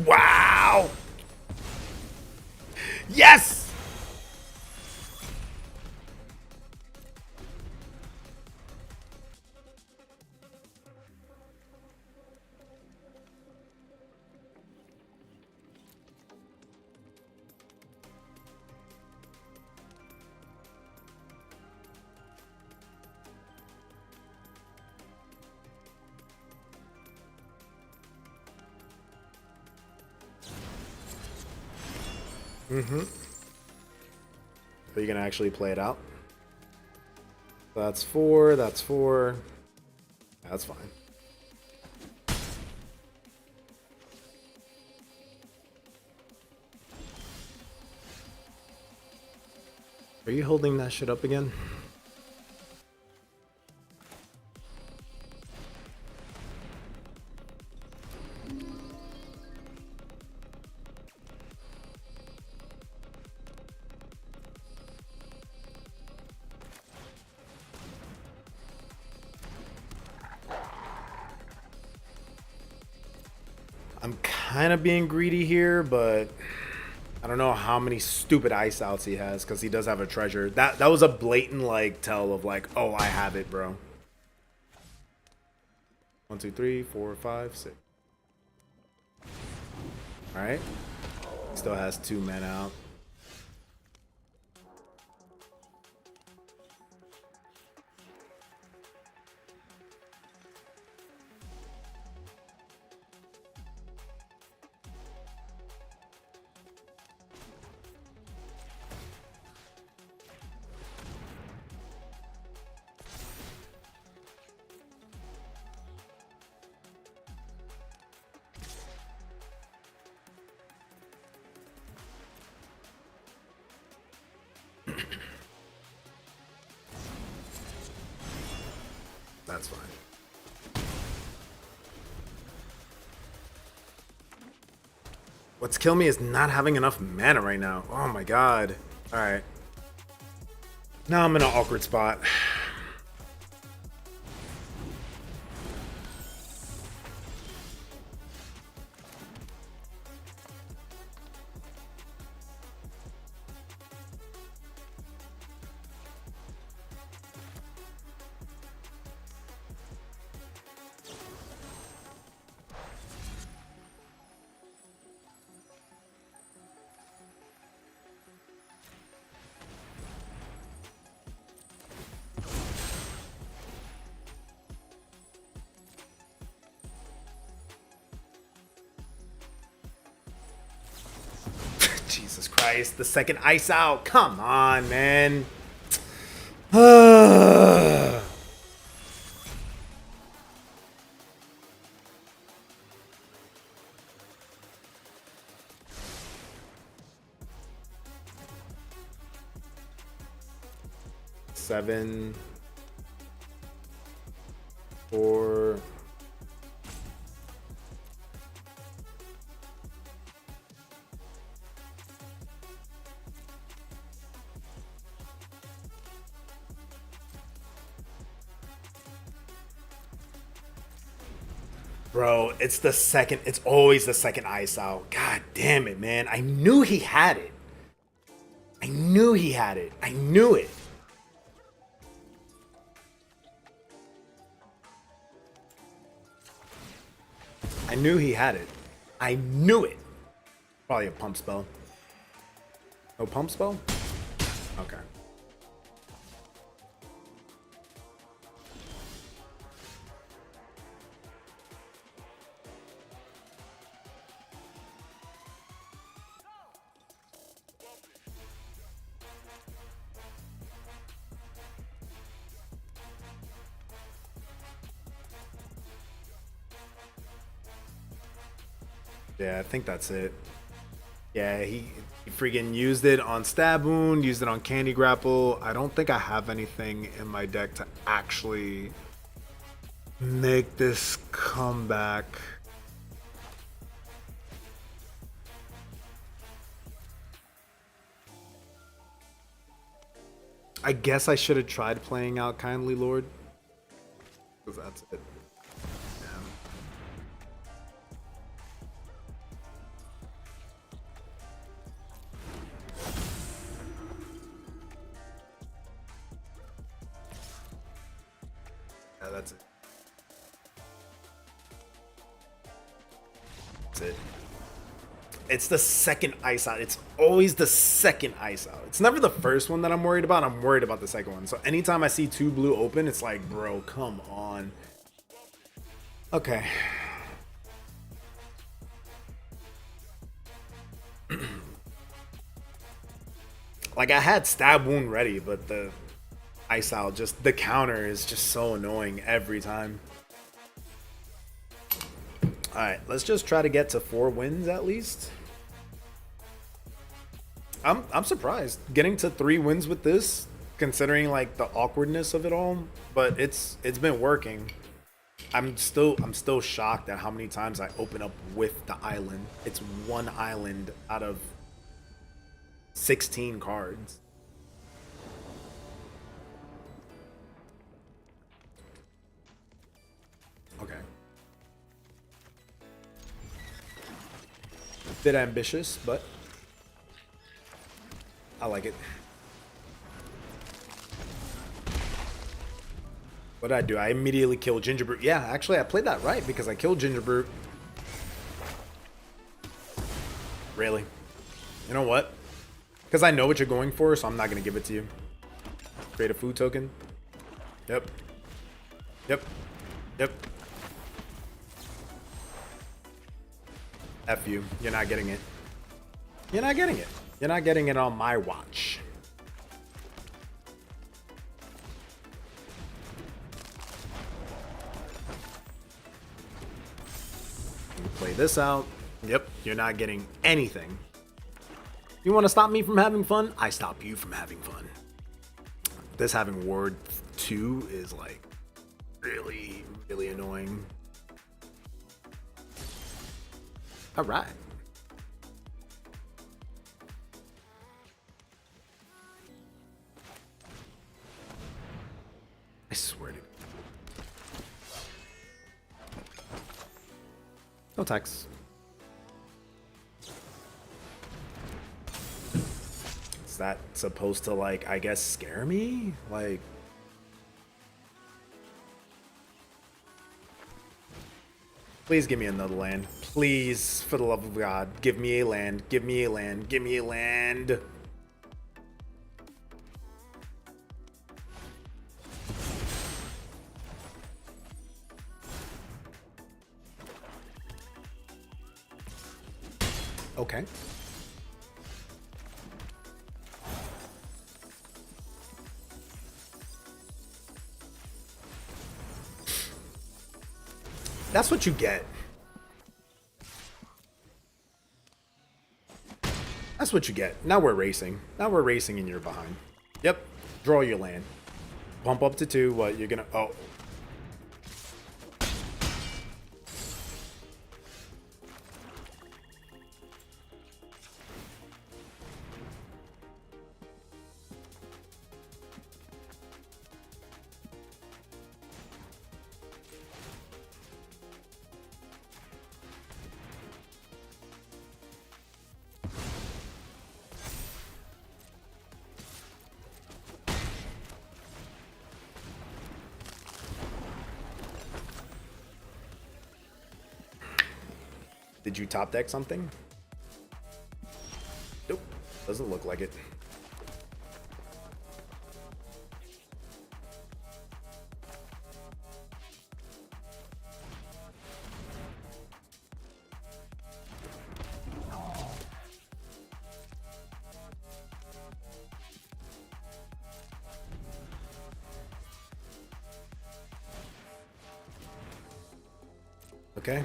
Wow! Yes! Mm-hmm. Are you gonna actually play it out? That's 4. That's 4. That's fine. Are you holding that shit up again? I'm kind of being greedy here, but I don't know how many stupid ice outs he has because he does have a treasure. That was a blatant like tell of like, oh, I have it, bro. 1, 2, 3, 4, 5, 6. All right. Still has 2 men out. That's fine. What's killing me is not having enough mana right now. Oh my god. Alright. Now I'm in an awkward spot. Jesus Christ, the second ice out. Come on, man. Seven, 4. Bro, it's the second. It's always the second ice out. God damn it, man. I knew he had it. I knew he had it. I knew it. I knew he had it. I knew it. Probably a pump spell. No pump spell? Okay. Yeah, I think that's it. Yeah, he freaking used it on Stab Wound, used it on Candy Grapple. I don't think I have anything in my deck to actually make this comeback. I guess I should have tried playing out Kindly Lord. Because that's it. Yeah, that's it. That's it. It's the second ice out. It's always the second ice out. It's never the first one that I'm worried about. I'm worried about the second one. So anytime I see 2 blue open, it's like, bro, come on. Okay. Like I had stab wound ready, but the ice out, just the counter is just so annoying every time. All right, let's just try to get to 4 wins at least. I'm surprised getting to 3 wins with this, considering like the awkwardness of it all. But it's been working. I'm still shocked at how many times I open up with the island. It's 1 island out of 16 cards. Okay. Bit ambitious, but I like it. What did I do? I immediately killed Gingerbrute. Yeah, actually, I played that right because I killed Gingerbrute. Really? You know what? Because I know what you're going for, so I'm not going to give it to you. Create a food token. Yep. Yep. Yep. F you. You're not getting it. You're not getting it. You're not getting it on my watch. Play this out. Yep, you're not getting anything. You want to stop me from having fun? I stop you from having fun. This having ward 2 is like really, really annoying. All right. I swear to. No tax. Is that supposed to, like, I guess, scare me? Like... Please give me another land. Please, for the love of God, give me a land. Give me a land. Give me a land. Okay. That's what you get. That's what you get. Now we're racing. Now we're racing and you're behind. Yep. Draw your land. Bump up to 2. What? You're gonna... Oh. Did you top deck something? Nope. Doesn't look like it. Okay.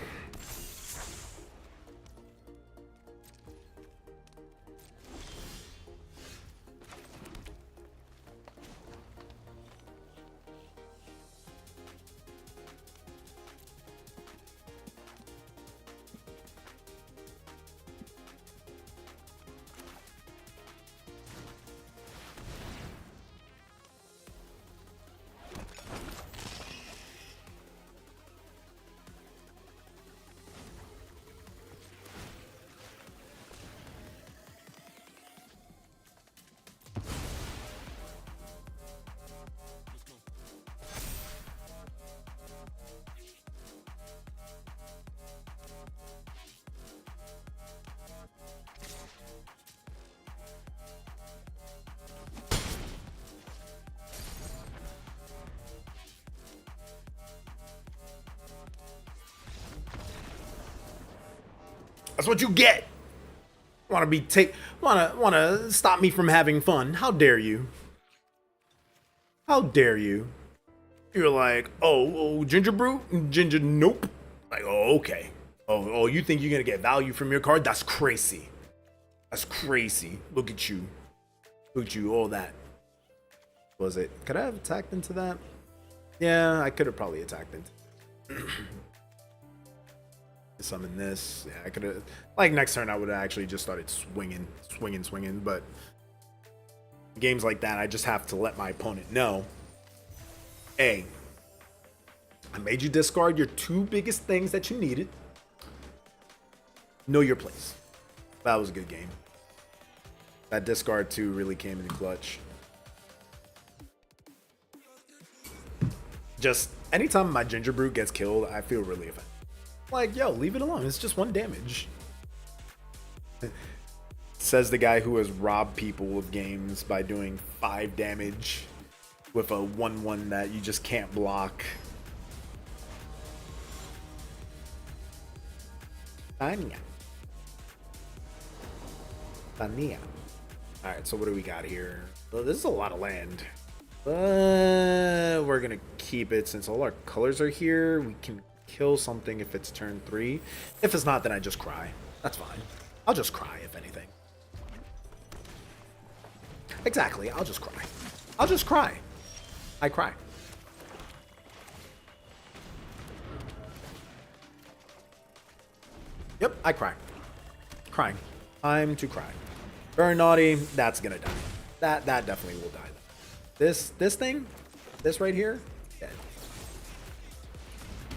That's what you get Want to be take want to stop me from having fun? How dare you? How dare you? You're like, oh, ginger brew, ginger, nope. Like, oh, okay. Oh, you think you're gonna get value from your card? That's crazy. That's crazy. Look at you. Look at you. All that. Was it? Could I have attacked into that? Yeah, I could have probably attacked into. Summon this. Yeah, I could have. Like next turn, I would have actually just started swinging. But games like that, I just have to let my opponent know. Hey, I made you discard your two biggest things that you needed. Know your place. That was a good game. That discard 2 really came in clutch. Just anytime my ginger brew gets killed, I feel really offended. Like, yo, leave it alone. It's just 1 damage. Says the guy who has robbed people of games by doing 5 damage with a 1/1 that you just can't block. Tanya. Alright, so what do we got here? Well, this is a lot of land. But we're gonna keep it since all our colors are here. We can kill something if it's turn 3. If it's not, then I just cry. That's fine. I'll just cry, if anything. Exactly, I'll just cry. I'll just cry. I cry. Yep, I cry. Crying. Time to cry. Very naughty. That's gonna die. That definitely will die. This thing, this right here, dead.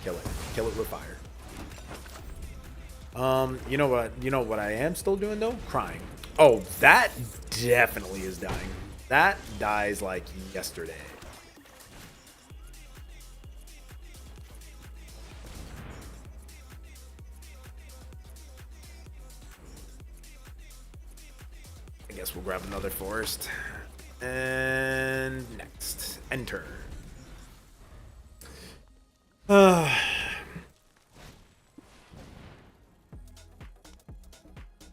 Kill it. Kill it with fire. You know what I am still doing though? Crying. Oh, that definitely is dying. That dies like yesterday. I guess we'll grab another forest. And next, enter.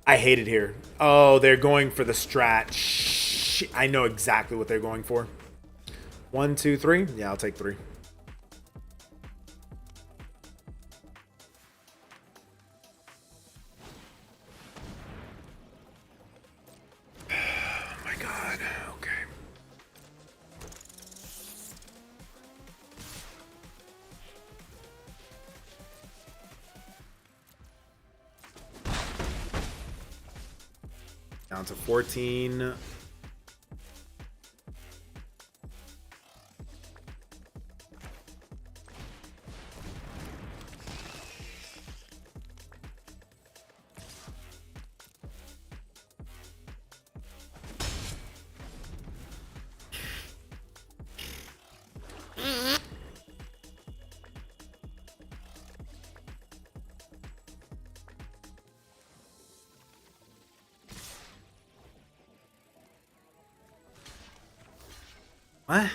I hate it here. Oh, they're going for the strat. Shit, I know exactly what they're going for. 1, 2, 3. Yeah, I'll take 3. Oh my god. Okay. Down to 14. What?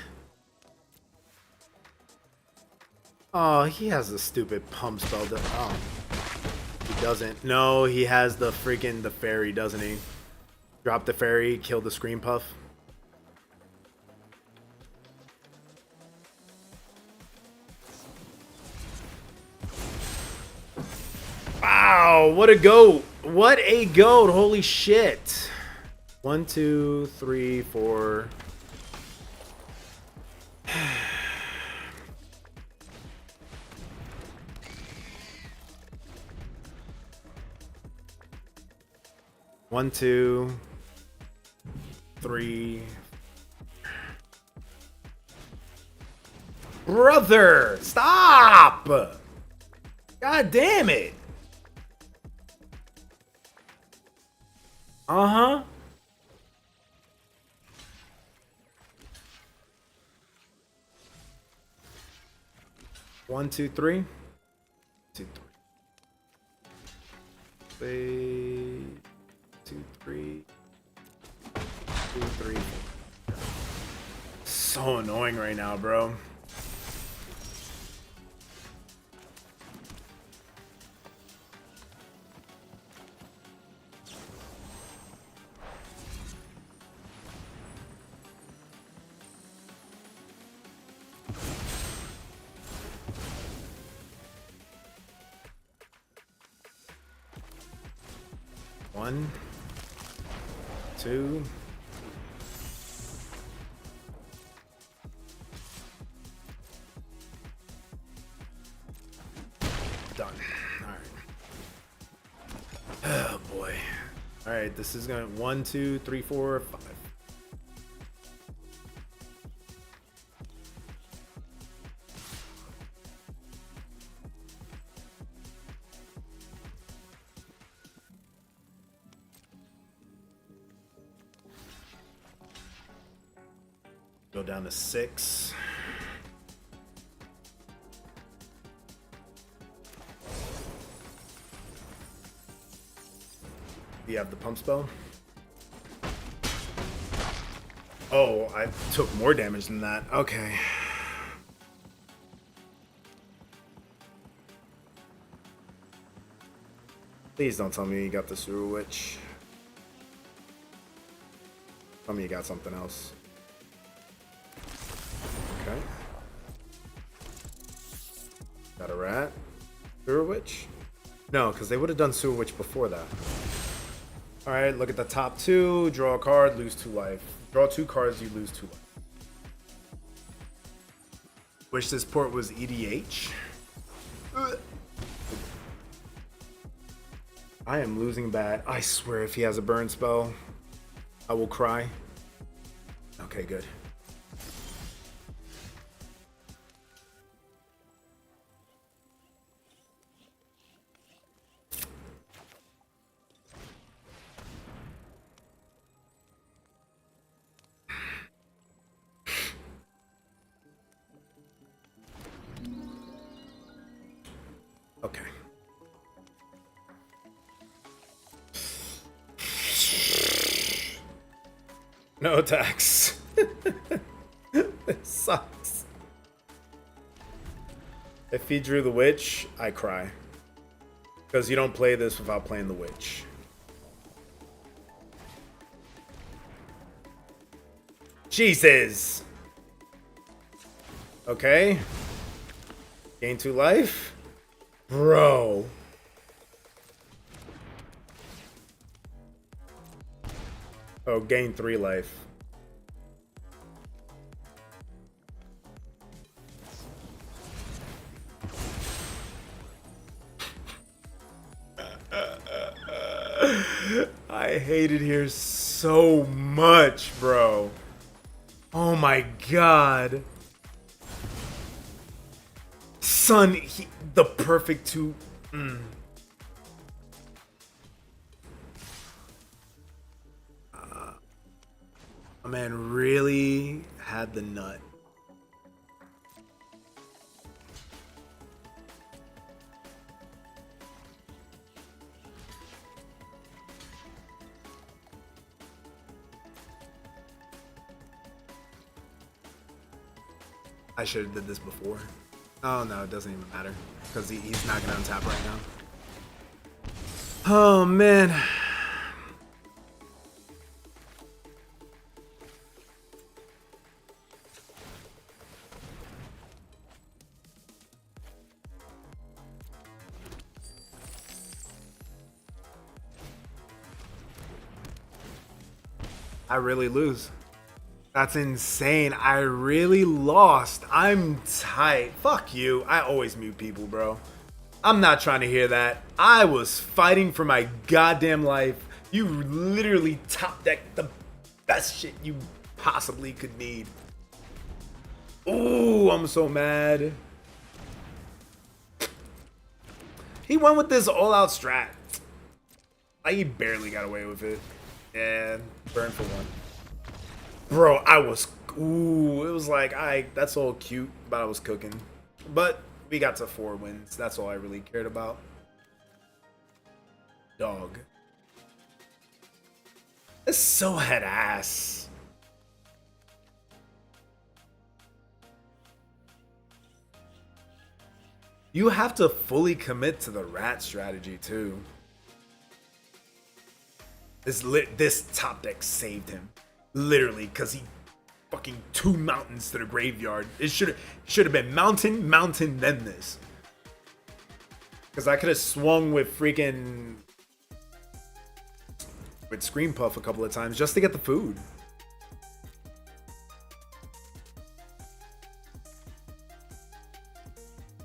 Oh, he has a stupid pump spell. Oh, he doesn't. No, he has the fairy, doesn't he? Drop the fairy, kill the scream puff. Wow, what a goat. What a goat. Holy shit. 1, 2, 3, 4. One, 2, 3. Brother, stop! God damn it. Uh-huh. One, 2, 3. 2, 3. 2, 3. 2, 3. So annoying right now, bro. 1, 2. Done. All right. Oh boy. All right, this is going 1, 2, 3, 4, 5. Go down to 6. Do you have the pump spell? Oh, I took more damage than that. Okay. Please don't tell me you got the Sewer Witch. Tell me you got something else. Okay. Got a rat. Sewer Witch? No, because they would have done Sewer Witch before that. Alright, look at the top 2. Draw a card, lose 2 life. Draw 2 cards, you lose 2 life. Wish this port was EDH. I am losing bad. I swear if he has a burn spell, I will cry. Okay, good. Okay. No attacks. It sucks. If he drew the witch, I cry. Because you don't play this without playing the witch. Jesus. Okay. Gain 2 life. Bro. Oh, gain 3 life. I hate it here so much, bro. Oh my god. Son, the perfect 2. My man really had the nut. I should have did this before. Oh no, it doesn't even matter because he's not gonna untap right now. Oh man. I really lose. That's insane. I really lost. I'm tight. Fuck you. I always mute people, bro. I'm not trying to hear that. I was fighting for my goddamn life. You literally top decked the best shit you possibly could need. Ooh, I'm so mad. He went with this all-out strat. He barely got away with it. Yeah, burn for 1. Bro, I was, ooh, it was like, that's all cute, but I was cooking. But we got to 4 wins. That's all I really cared about. Dog. It's so head ass. You have to fully commit to the rat strategy too. This top deck saved him. Literally, because he fucking 2 mountains to the graveyard. It should have been mountain, then this. Because I could have swung with freaking with Scream Puff a couple of times just to get the food.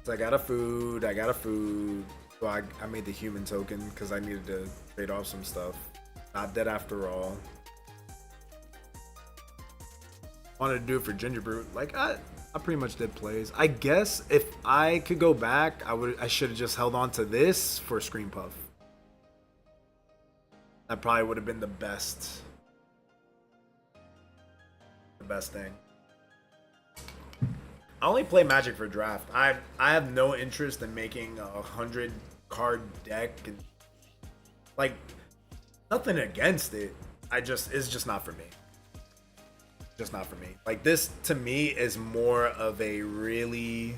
So I got a food. I got a food. So I made the human token because I needed to trade off some stuff. Not dead after all. Wanted to do it for Ginger Brew. Like I pretty much did plays. I guess if I could go back, I should have just held on to this for Scream Puff. That probably would have been the best thing. I only play Magic for draft. I have no interest in making a 100 card deck and like nothing against it. It's just not for me. Just not for me. Like this to me is more of a really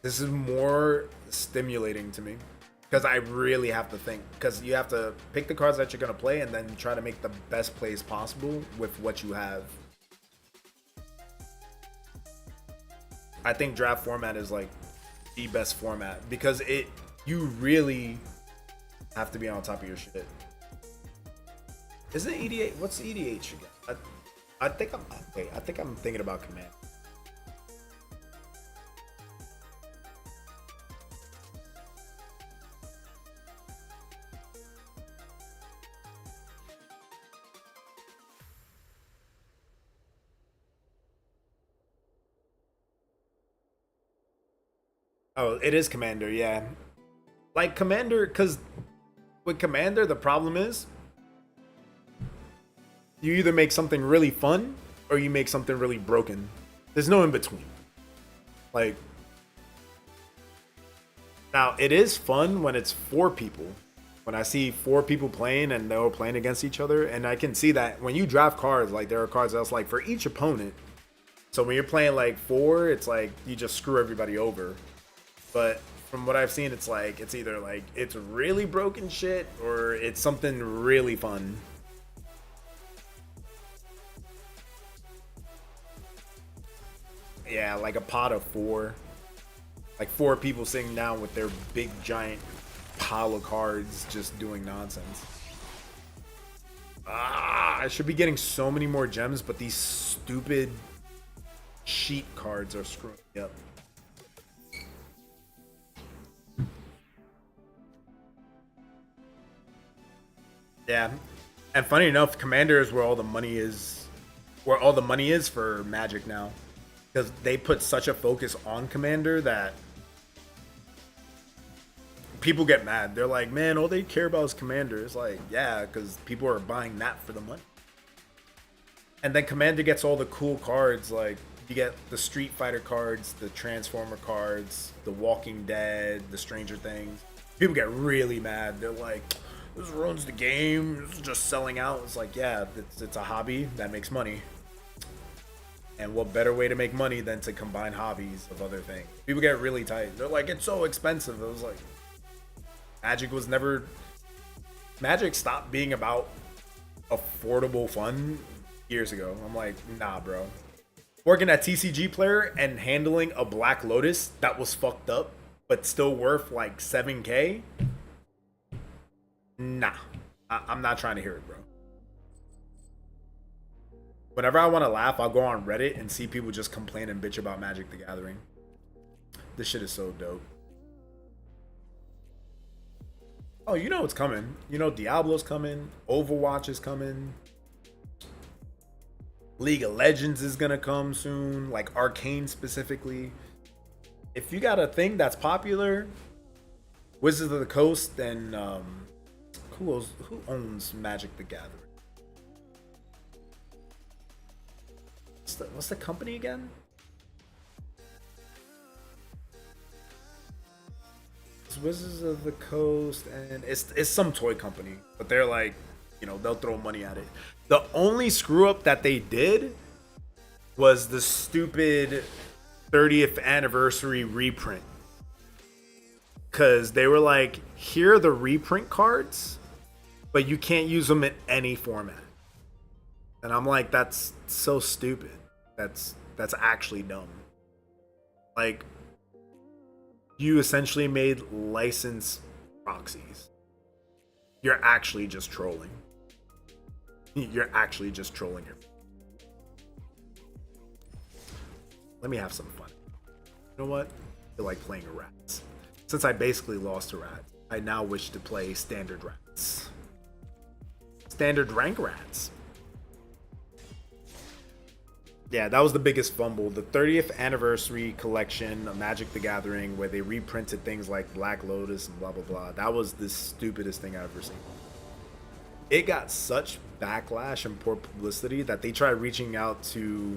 this is more stimulating to me because I really have to think because you have to pick the cards that you're going to play and then try to make the best plays possible with what you have. I think draft format is like the best format because you really have to be on top of your shit. Isn't EDH? What's EDH again? I think I'm thinking about Command. Oh, it is Commander, yeah. Like Commander, because with Commander, the problem is you either make something really fun or you make something really broken. There's no in between. Like, now it is fun when it's 4 people. When I see 4 people playing and they're playing against each other, and I can see that when you draft cards, like there are cards that's like for each opponent. So when you're playing like 4, it's like you just screw everybody over. But from what I've seen, it's like it's either like it's really broken shit or it's something really fun. Yeah, like a pot of 4. Like 4 people sitting down with their big giant pile of cards just doing nonsense. I should be getting so many more gems, but these stupid sheet cards are screwing me up. Yeah, and funny enough, Commander is where all the money is, for Magic now, because they put such a focus on Commander that people get mad. They're like, man, all they care about is Commander. It's like, yeah, because people are buying that for the money. And then Commander gets all the cool cards, like you get the Street Fighter cards, the Transformer cards, the Walking Dead, the Stranger Things. People get really mad. They're like, this ruins the game. This is just selling out. It's like, yeah, it's a hobby that makes money. And what better way to make money than to combine hobbies of other things? People get really tight. They're like, it's so expensive. I was like, Magic stopped being about affordable fun years ago. I'm like, nah, bro. Working at TCG Player and handling a Black Lotus that was fucked up, but still worth like 7K. Nah, I'm not trying to hear it, bro. Whenever I want to laugh, I'll go on Reddit and see people just complain and bitch about Magic the Gathering. This shit is so dope. Oh, you know what's coming. You know Diablo's coming. Overwatch is coming. League of Legends is gonna come soon. Like Arcane specifically. If you got a thing that's popular, Wizards of the Coast, then who owns Magic the Gathering? What's the company again? It's Wizards of the Coast, and it's some toy company, but they're like, you know, they'll throw money at it. The only screw up that they did was the stupid 30th anniversary reprint. Because they were like, here are the reprint cards, but you can't use them in any format. And I'm like, that's so stupid. That's actually dumb. Like, you essentially made license proxies. you're actually just trolling. You're actually just trolling him. Let me have some fun. You know what? I feel like playing a rats. Since I basically lost to rats, I now wish to play standard rats. Standard rank rats. Yeah, that was the biggest fumble. The 30th anniversary collection of Magic the Gathering, where they reprinted things like Black Lotus and blah blah blah. That was the stupidest thing I've ever seen. It got such backlash and poor publicity that they tried reaching out to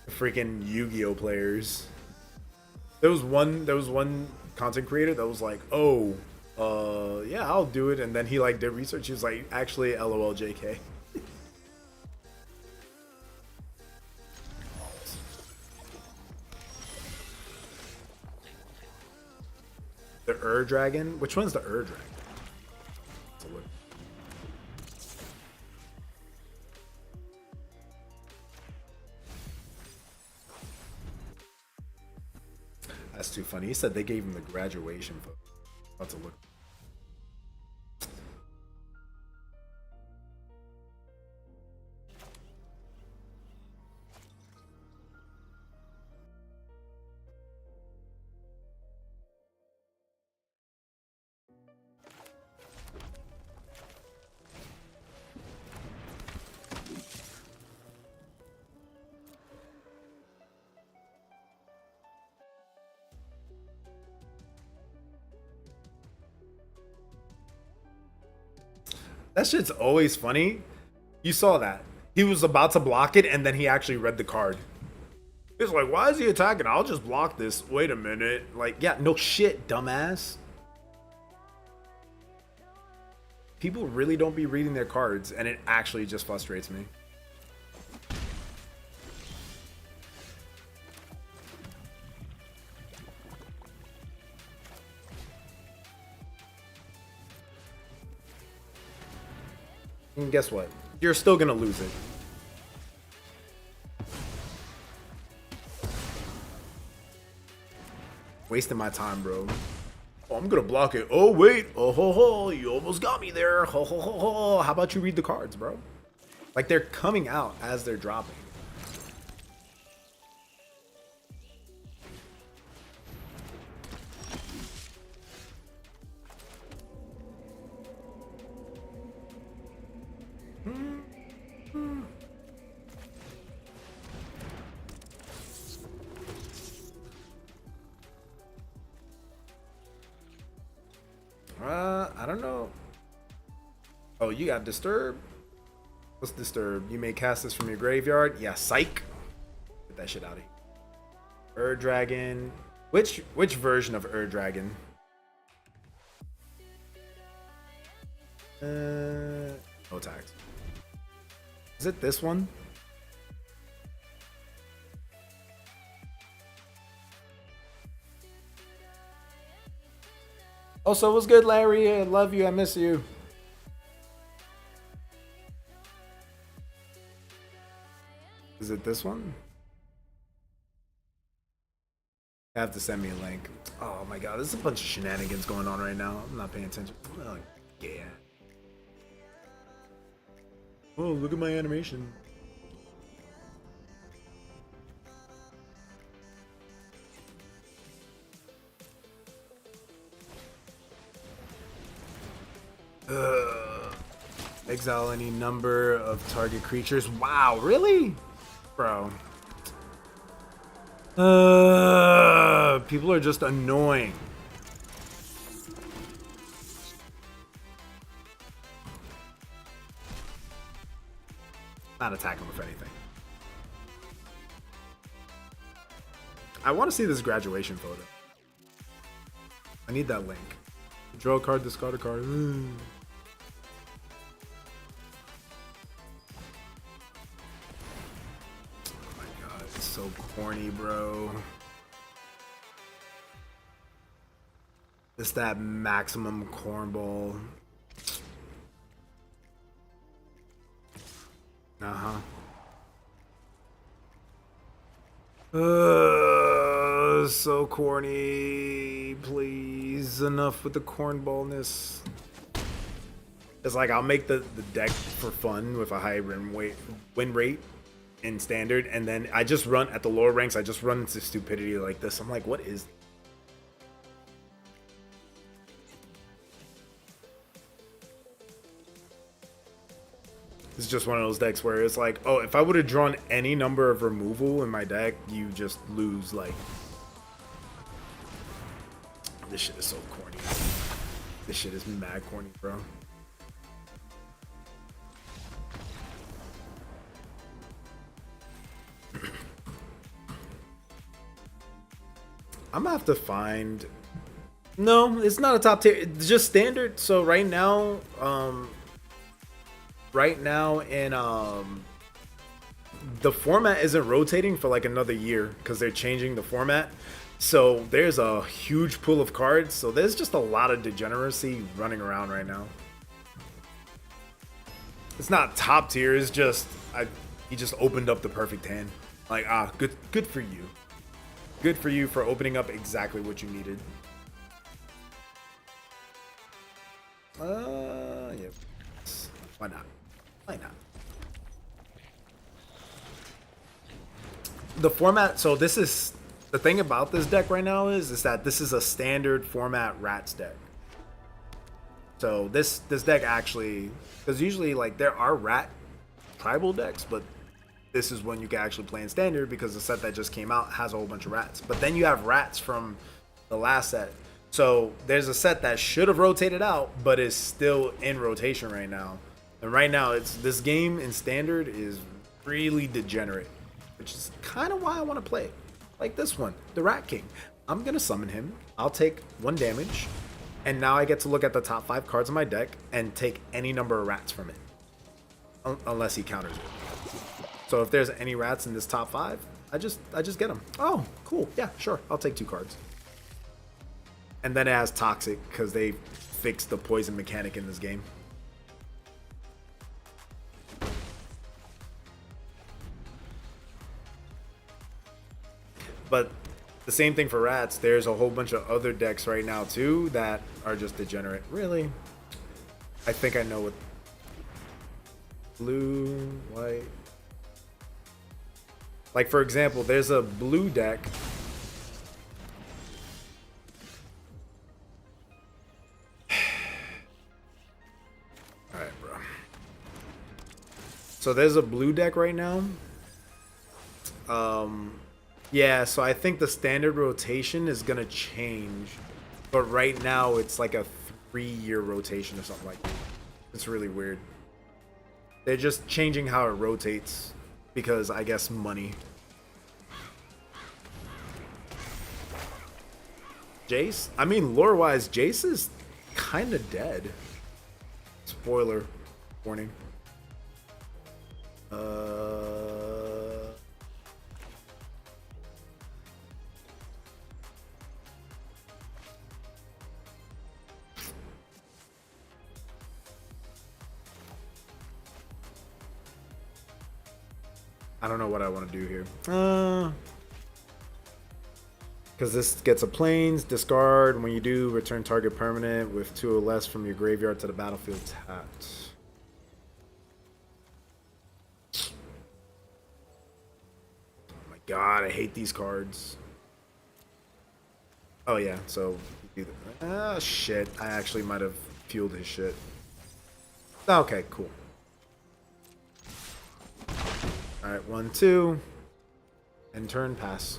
freaking Yu-Gi-Oh players. There was one content creator that was like, "Oh, yeah, I'll do it," and then he like did research. He was like, "Actually, LOL, JK." The Dragon? Which one's the Dragon? Let's look. That's too funny. He said they gave him the graduation photo. About to look. That shit's always funny. You saw that. He was about to block it, and then he actually read the card. It's like, why is he attacking? I'll just block this. Wait a minute. Like, yeah, no shit, dumbass. People really don't be reading their cards, and it actually just frustrates me. And guess what? You're still gonna lose it. Wasting my time, bro. Oh, I'm gonna block it. Oh, wait. Oh, ho, ho. You almost got me there. Ho, ho, ho, ho. How about you read the cards, bro? Like, they're coming out as they're dropping. I don't know. Oh, you got Disturb? What's Disturb? You may cast this from your graveyard? Yeah, psych. Get that shit out of here. Dragon. Which version of Dragon? No tax. Is it this one? Also, what's good, Larry? I love you. I miss you. Is it this one? You have to send me a link. Oh my god, there's a bunch of shenanigans going on right now. I'm not paying attention. Oh, yeah. Oh, look at my animation. Exile any number of target creatures. Wow, really? Bro. People are just annoying. Not attacking with anything. I want to see this graduation photo. I need that link. Draw a card, discard a card. So corny, bro. It's that maximum cornball. So corny. Please, enough with the cornballness. It's like I'll make the deck for fun with a high win rate in standard, and then I just run at the lower ranks. I just run into stupidity like this. I'm like, what is? It's just one of those decks where it's like, oh, if I would have drawn any number of removal in my deck, you just lose. Like, this shit is so corny. This shit is mad corny, bro. I'm gonna have to find. No, it's not a top tier. It's just standard. So right now, in the format isn't rotating for like another year because they're changing the format. So there's a huge pool of cards. So there's just a lot of degeneracy running around right now. It's not top tier. It's just he just opened up the perfect hand. Like good for you. Good for you for opening up exactly what you needed. Yep. Why not? Why not? The format. So this is the thing about this deck right now is that this is a standard format rats deck. So this deck actually, because usually like there are rat tribal decks, but this is when you can actually play in standard because the set that just came out has a whole bunch of rats. But then you have rats from the last set. So there's a set that should have rotated out, but is still in rotation right now. And right now, this game in standard is really degenerate, which is kind of why I want to play it. Like this one, the Rat King. I'm going to summon him. I'll take 1 damage. And now I get to look at the top 5 cards of my deck and take any number of rats from it. Unless he counters it. So if there's any rats in this top 5, I just get them. Oh, cool. Yeah, sure. I'll take 2 cards. And then it has Toxic because they fixed the poison mechanic in this game. But the same thing for rats. There's a whole bunch of other decks right now too that are just degenerate. Really? I think I know what. Blue, white. Like, for example, there's a blue deck. Alright, bro. So there's a blue deck right now. Yeah, so I think the standard rotation is going to change. But right now, it's like a 3-year rotation or something like that. It's really weird. They're just changing how it rotates. Because, I guess, money. Jace? I mean, lore-wise, Jace is kind of dead. Spoiler warning. I don't know what I want to do here. Because this gets a plains, discard. When you do, return target permanent with 2 or less from your graveyard to the battlefield tapped. Oh my god, I hate these cards. Oh yeah, so... Ah, shit. I actually might have fueled his shit. Okay, cool. Alright, 1, 2. And turn, pass.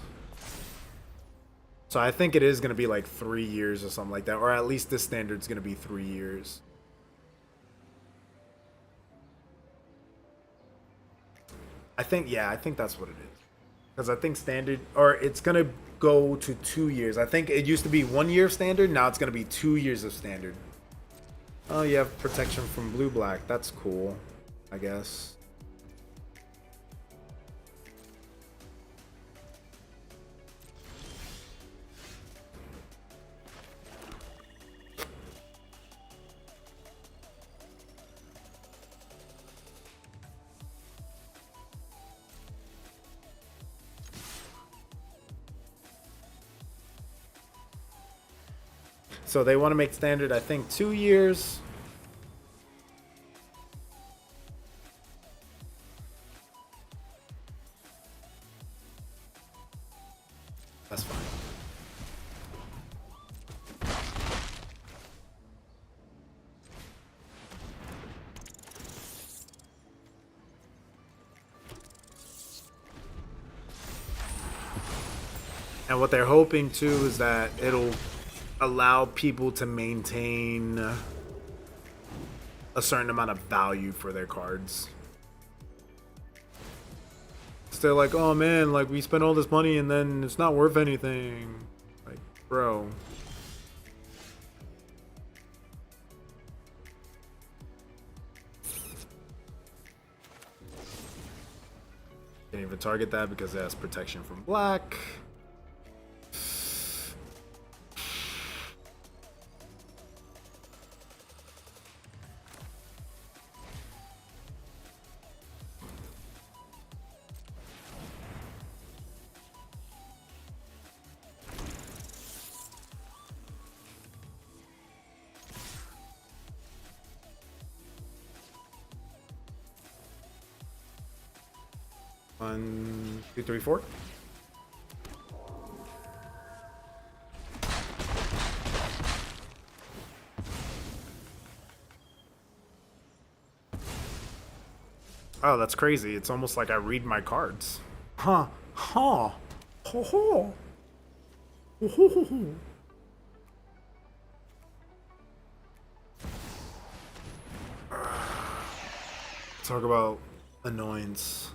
So I think it is going to be like 3 years or something like that. Or at least this standard's going to be 3 years. I think, yeah, I think that's what it is. Because I think standard, or it's going to go to 2 years. I think it used to be 1 year of standard. Now it's going to be 2 years of standard. Oh, you have protection from blue-black. That's cool, I guess. So they want to make standard, I think, 2 years. And what they're hoping too is that it'll allow people to maintain a certain amount of value for their cards. So they're like, oh man, like we spent all this money and then it's not worth anything. Like, bro. Can't even target that because it has protection from black. One, two, three, four. Oh, that's crazy. It's almost like I read my cards. Huh. Huh. Ho ho. Ho ho ho ho. Talk about annoyance.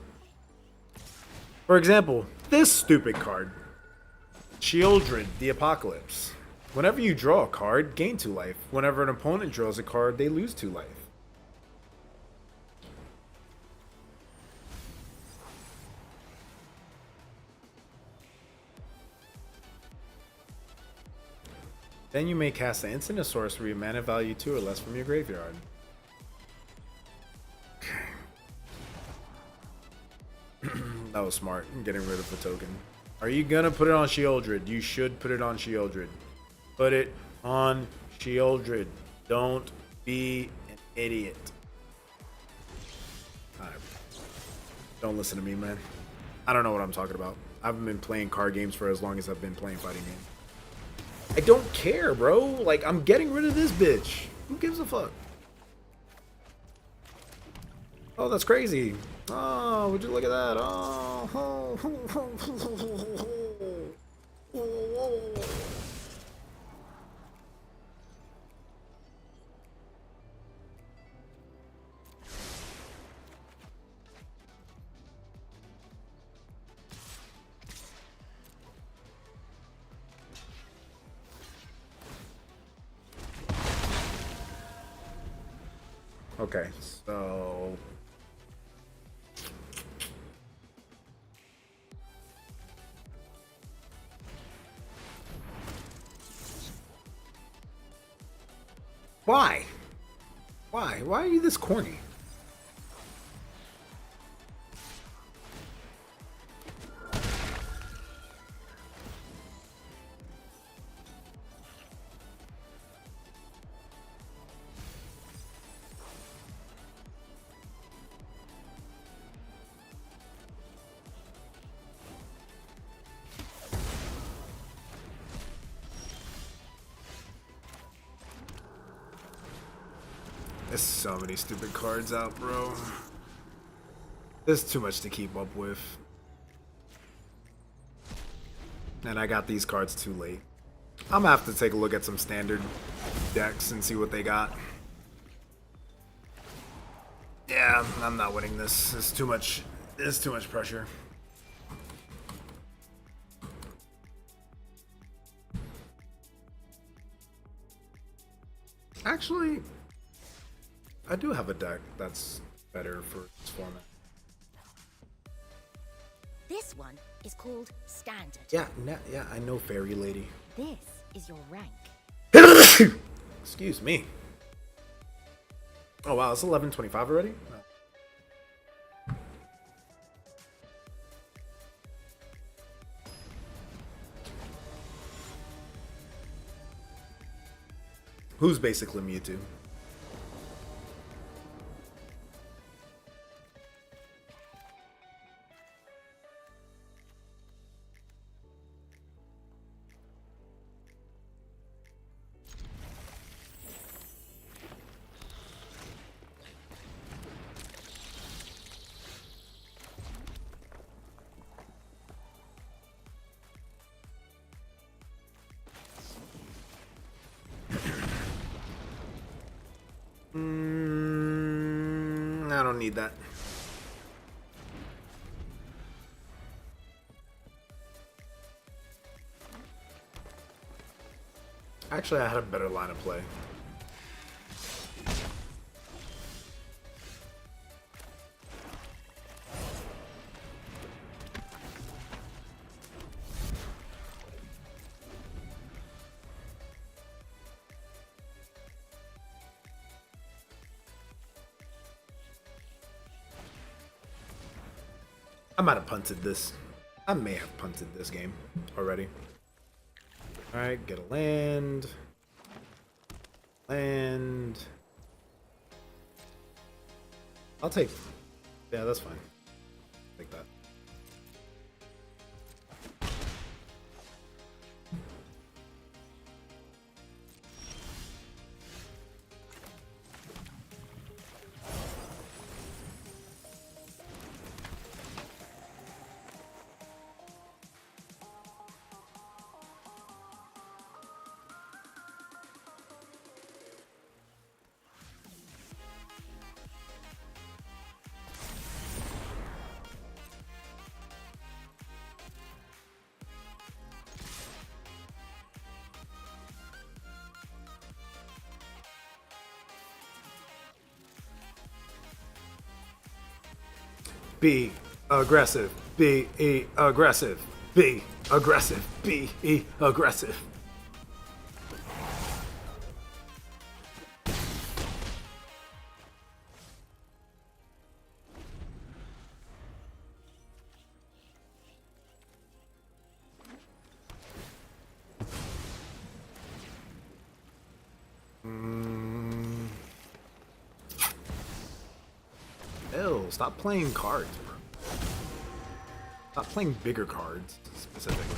For example, this stupid card. Sheoldred, the Apocalypse. Whenever you draw a card, gain 2 life. Whenever an opponent draws a card, they lose 2 life. Then you may cast an instant or sorcery, mana value 2 or less from your graveyard. That was smart. Getting rid of the token. Are you gonna put it on Sheoldred? You should put it on Sheoldred. Put it on Sheoldred. Don't be an idiot. Right. Don't listen to me, man. I don't know what I'm talking about. I haven't been playing card games for as long as I've been playing fighting games. I don't care, bro. Like, I'm getting rid of this bitch. Who gives a fuck? Oh, that's crazy. Oh, would you look at that? Oh. Okay, so why? Why? Why are you this corny? There's so many stupid cards out, bro. There's too much to keep up with. And I got these cards too late. I'm gonna have to take a look at some standard decks and see what they got. Yeah, I'm not winning this. It's too much. It's too much pressure. Actually, I do have a deck that's better for this format. This one is called Standard. Yeah, yeah, I know, Fairy Lady. This is your rank. Excuse me. Oh wow, it's 11:25 already? Who's basically Mewtwo? I don't need that. Actually, I had a better line of play. I might have punted this. I may have punted this game already. Alright, get a land. Land. I'll take... Yeah, that's fine. Take that. Be aggressive. Be aggressive. Be aggressive. Be aggressive. Ew, stop playing cards, bro. Stop playing bigger cards, specifically.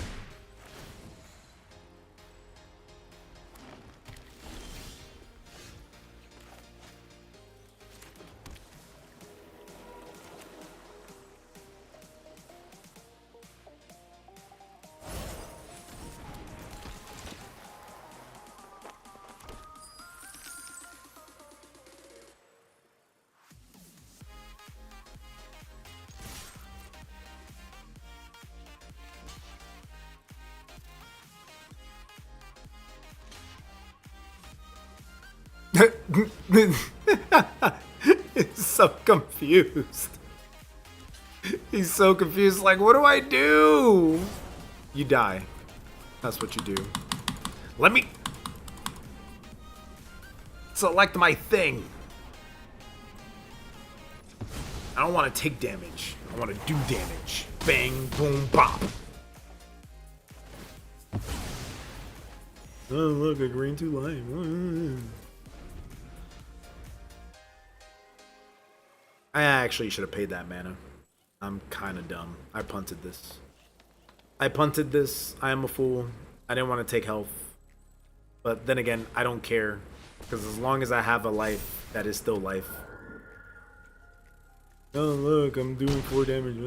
He's so confused. He's so confused. Like, what do I do? You die. That's what you do. Let me select my thing. I don't want to take damage. I want to do damage. Bang, boom, bop. Oh, look, a green 2 life. I actually should have paid that mana. I'm kind of dumb. I punted this. I am a fool. I didn't want to take health. But then again, I don't care. Because as long as I have a life, that is still life. Oh, look, I'm doing 4 damage.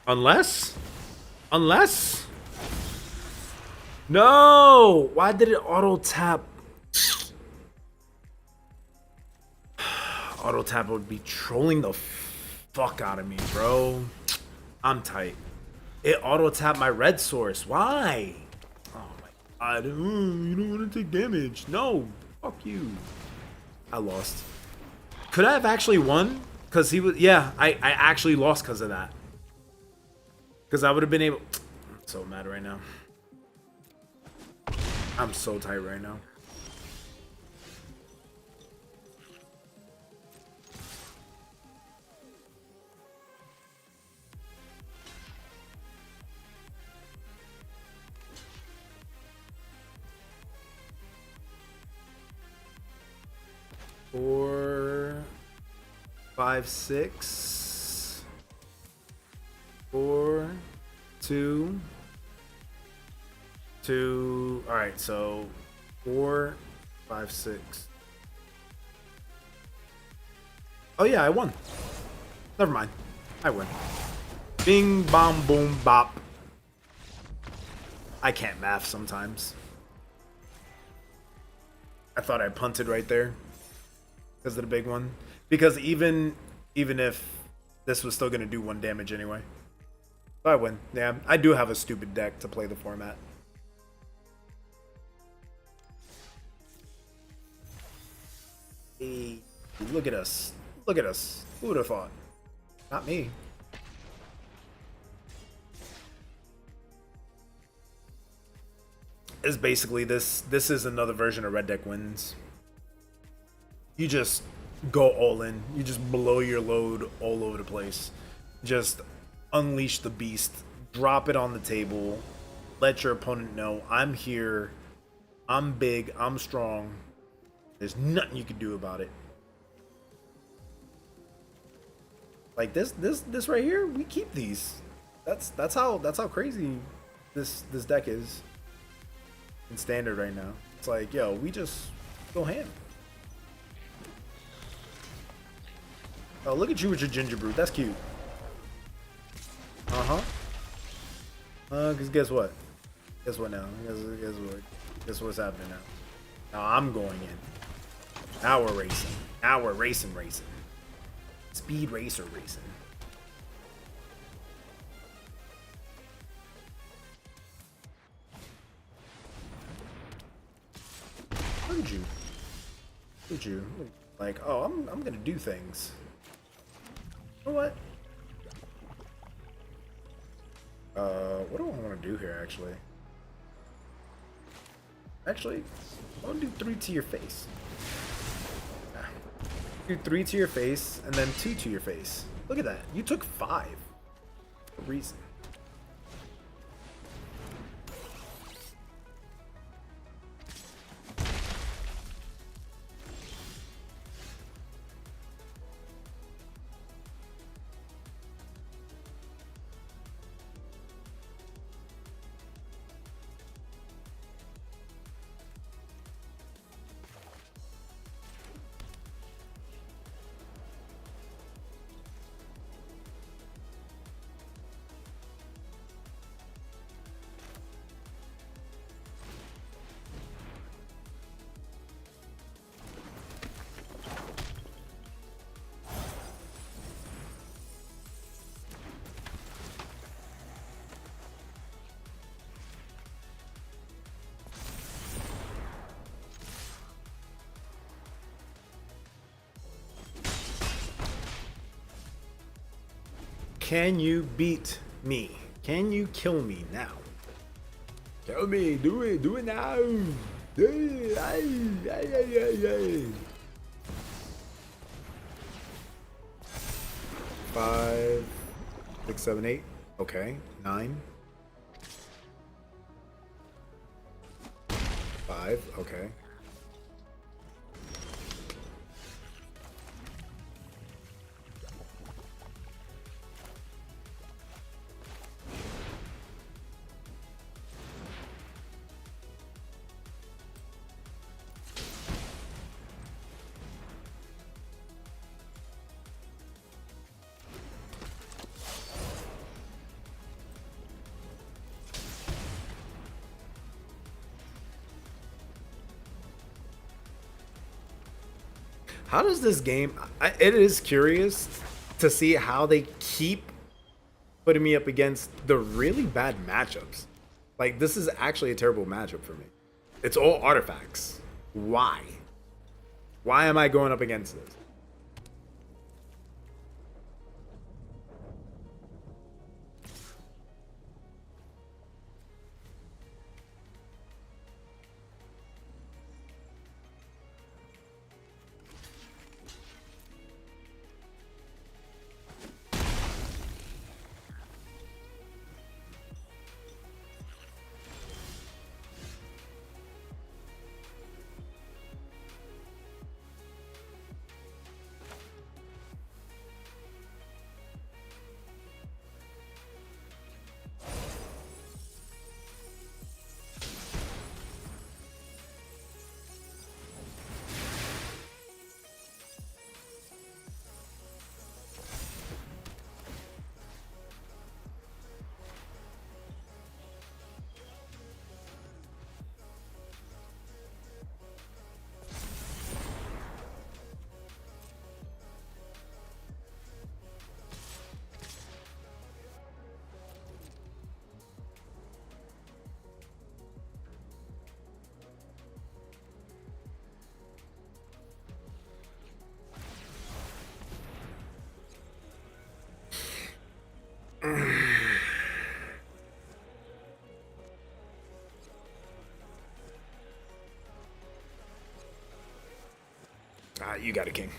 Unless? No! Why did it auto tap? Auto tap would be trolling the fuck out of me, bro. I'm tight. It auto tapped my red source. Why? Oh my god. You don't want to take damage. No. Fuck you. I lost. Could I have actually won? Because he was... Yeah, I actually lost because of that. Because I would have been able... I'm so mad right now. I'm so tight right now. Four, 5, 6, 4, 2, 2. All right, so 4, 5, 6. Oh yeah, I won. Never mind, I win. Bing, bom, boom, bop. I can't math sometimes. I thought I punted right there. because of the big one. Because even if this was still gonna do 1 damage anyway. So I win. Yeah, I do have a stupid deck to play the format. Hey, look at us. Look at us. Who would have thought? Not me. It's basically this is another version of Red Deck Wins. You just go all in. You just blow your load all over the place. Just unleash the beast. Drop it on the table. Let your opponent know I'm here. I'm big. I'm strong. There's nothing you can do about it. Like this right here, we keep these. That's how crazy this deck is in standard right now. It's like, yo, we just go ham. Oh, look at you with your ginger brew. That's cute. Cause guess what? Guess what now? Guess what? Guess what's happening now? Now I'm going in. Now we're racing. Now we're racing. Speed racer racing. Look at you. Look at you. Like, oh, I'm gonna do things. You know what? What do I want to do here, actually? Actually, I want to do 3 to your face. Do 3 to your face, and then 2 to your face. Look at that. You took 5. For a reason. Can you beat me? Can you kill me now? Kill me, do it now. Do it. 5, 6, 7, 8. Okay, 9. 5. Okay. How does this game... it is curious to see how they keep putting me up against the really bad matchups. Like, this is actually a terrible matchup for me. It's all artifacts. Why? Why am I going up against this? You got a king.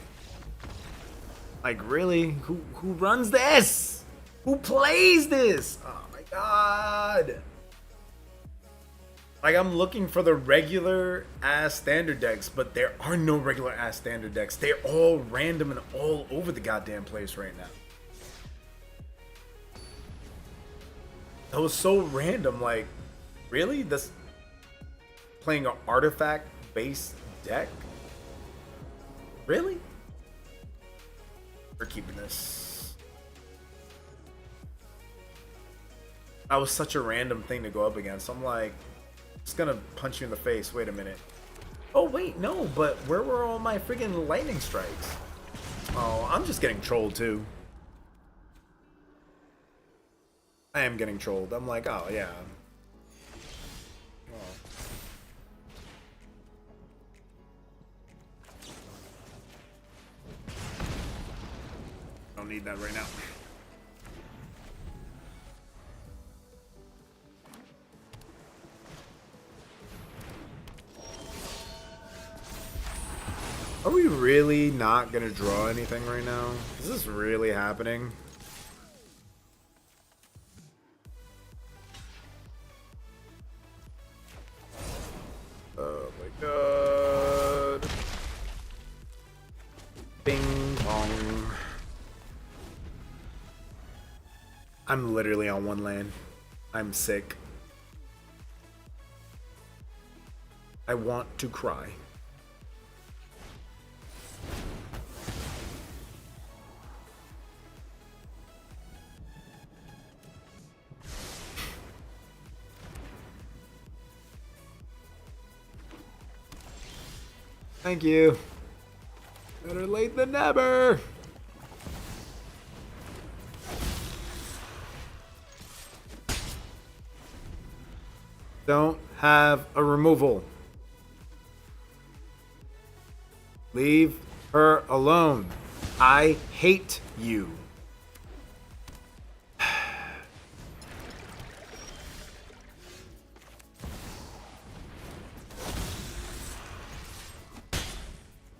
Like, really? Who runs this? Who plays this? Oh my god. Like, I'm looking for the regular ass standard decks, but there are no regular ass standard decks. They're all random and all over the goddamn place right now. That was so random. Like, really? This playing an artifact based deck? Really? We're keeping this. That was such a random thing to go up against. I'm like, it's gonna punch you in the face. Wait a minute. Oh wait, no, but where were all my friggin' lightning strikes? Oh, I'm just getting trolled too. I am getting trolled. I'm like, oh yeah. Oh. Don't need that right now. Are we really not gonna draw anything right now? Is this really happening? Oh my god. Bing bong. I'm literally on one land. I'm sick. I want to cry. Thank you. Better late than never. Don't have a removal. Leave her alone. I hate you.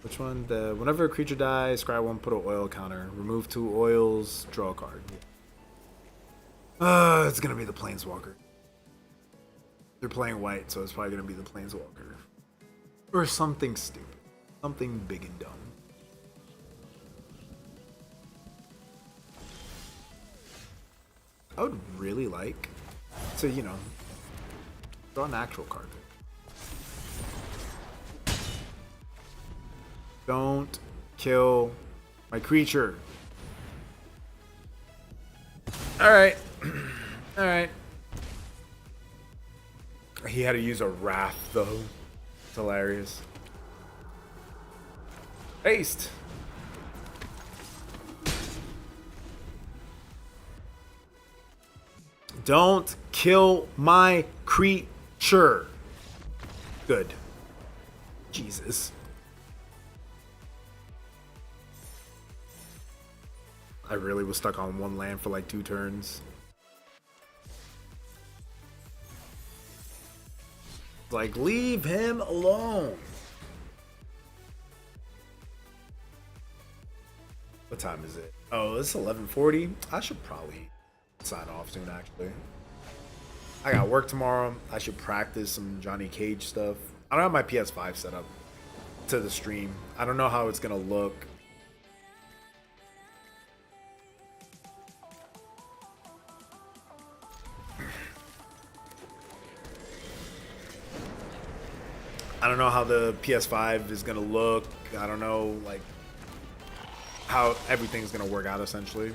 Which one? The whenever a creature dies, scry one, put an oil counter. Remove 2 oils, draw a card. It's gonna be the Planeswalker. They're playing white, so it's probably gonna be the Planeswalker. Or something stupid. Something big and dumb. I would really like to, you know, draw an actual card. Don't kill my creature. Alright. Alright. He had to use a Wrath, though. It's hilarious. Haste. Don't kill my creature. Good. Jesus. I really was stuck on one land for like 2 turns. Like, leave him alone. What time is it? Oh, it's 11:40. I should probably sign off soon, actually. I got work tomorrow. I should practice some Johnny Cage stuff. I don't have my PS5 set up to the stream. I don't know how it's gonna look. I don't know how the PS5 is gonna look. I don't know, like, how everything's gonna work out, essentially.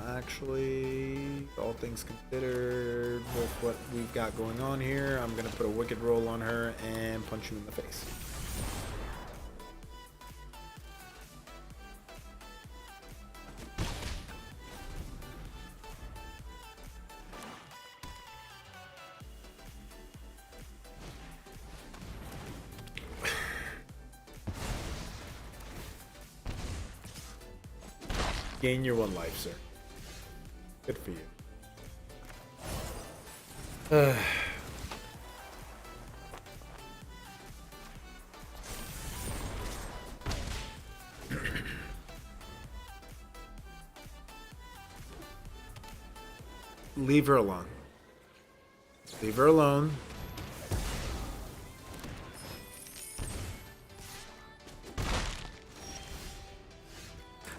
Actually, all things considered, with what we've got going on here, I'm gonna put a Wicked Roll on her and punch you in the face. Gain your 1 life, sir. Good for you. Leave her alone. Leave her alone.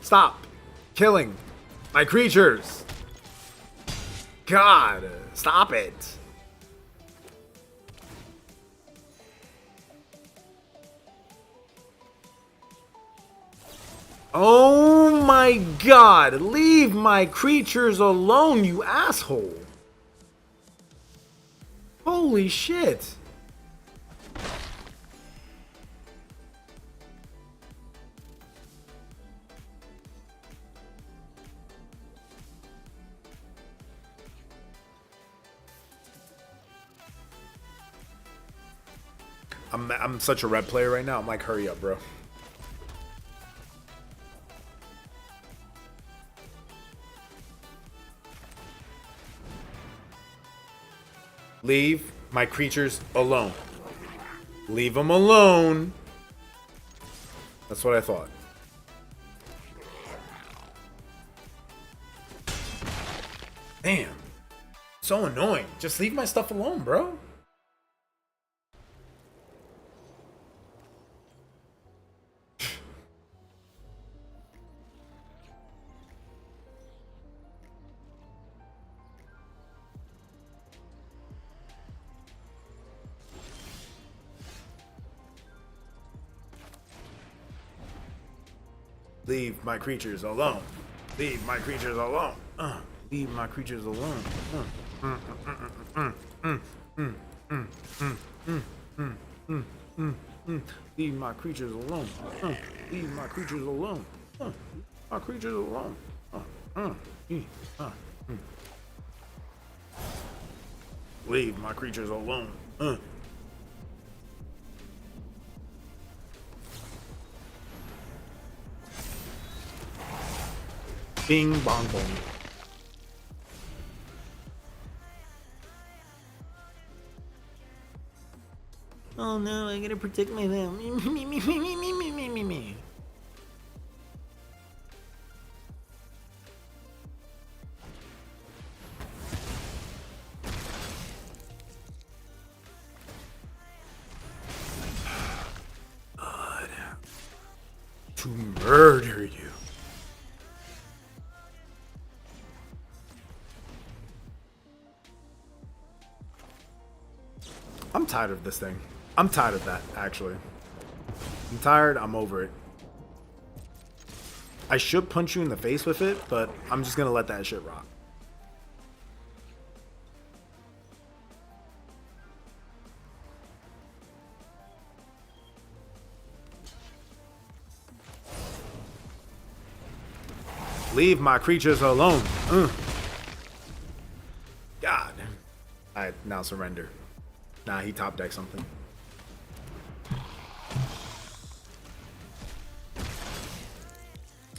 Stop killing my creatures. God, stop it. Oh my God, leave my creatures alone, you asshole. Holy shit. I'm such a red player right now. I'm like, hurry up, bro. Leave my creatures alone. Leave them alone. That's what I thought. Damn. So annoying. Just leave my stuff alone, bro. Leave my creatures alone. Leave my creatures alone. Leave my creatures alone. Leave my creatures alone. Leave my creatures alone. My creatures alone. Leave my creatures alone. Bing bong bong. Oh no, I gotta protect my family. Me. God. To murder you. I'm tired of this thing. I'm tired of that, actually. I'm tired. I'm over it. I should punch you in the face with it, but I'm just gonna let that shit rock. Leave my creatures alone. God. I now surrender. Nah, he top decked something.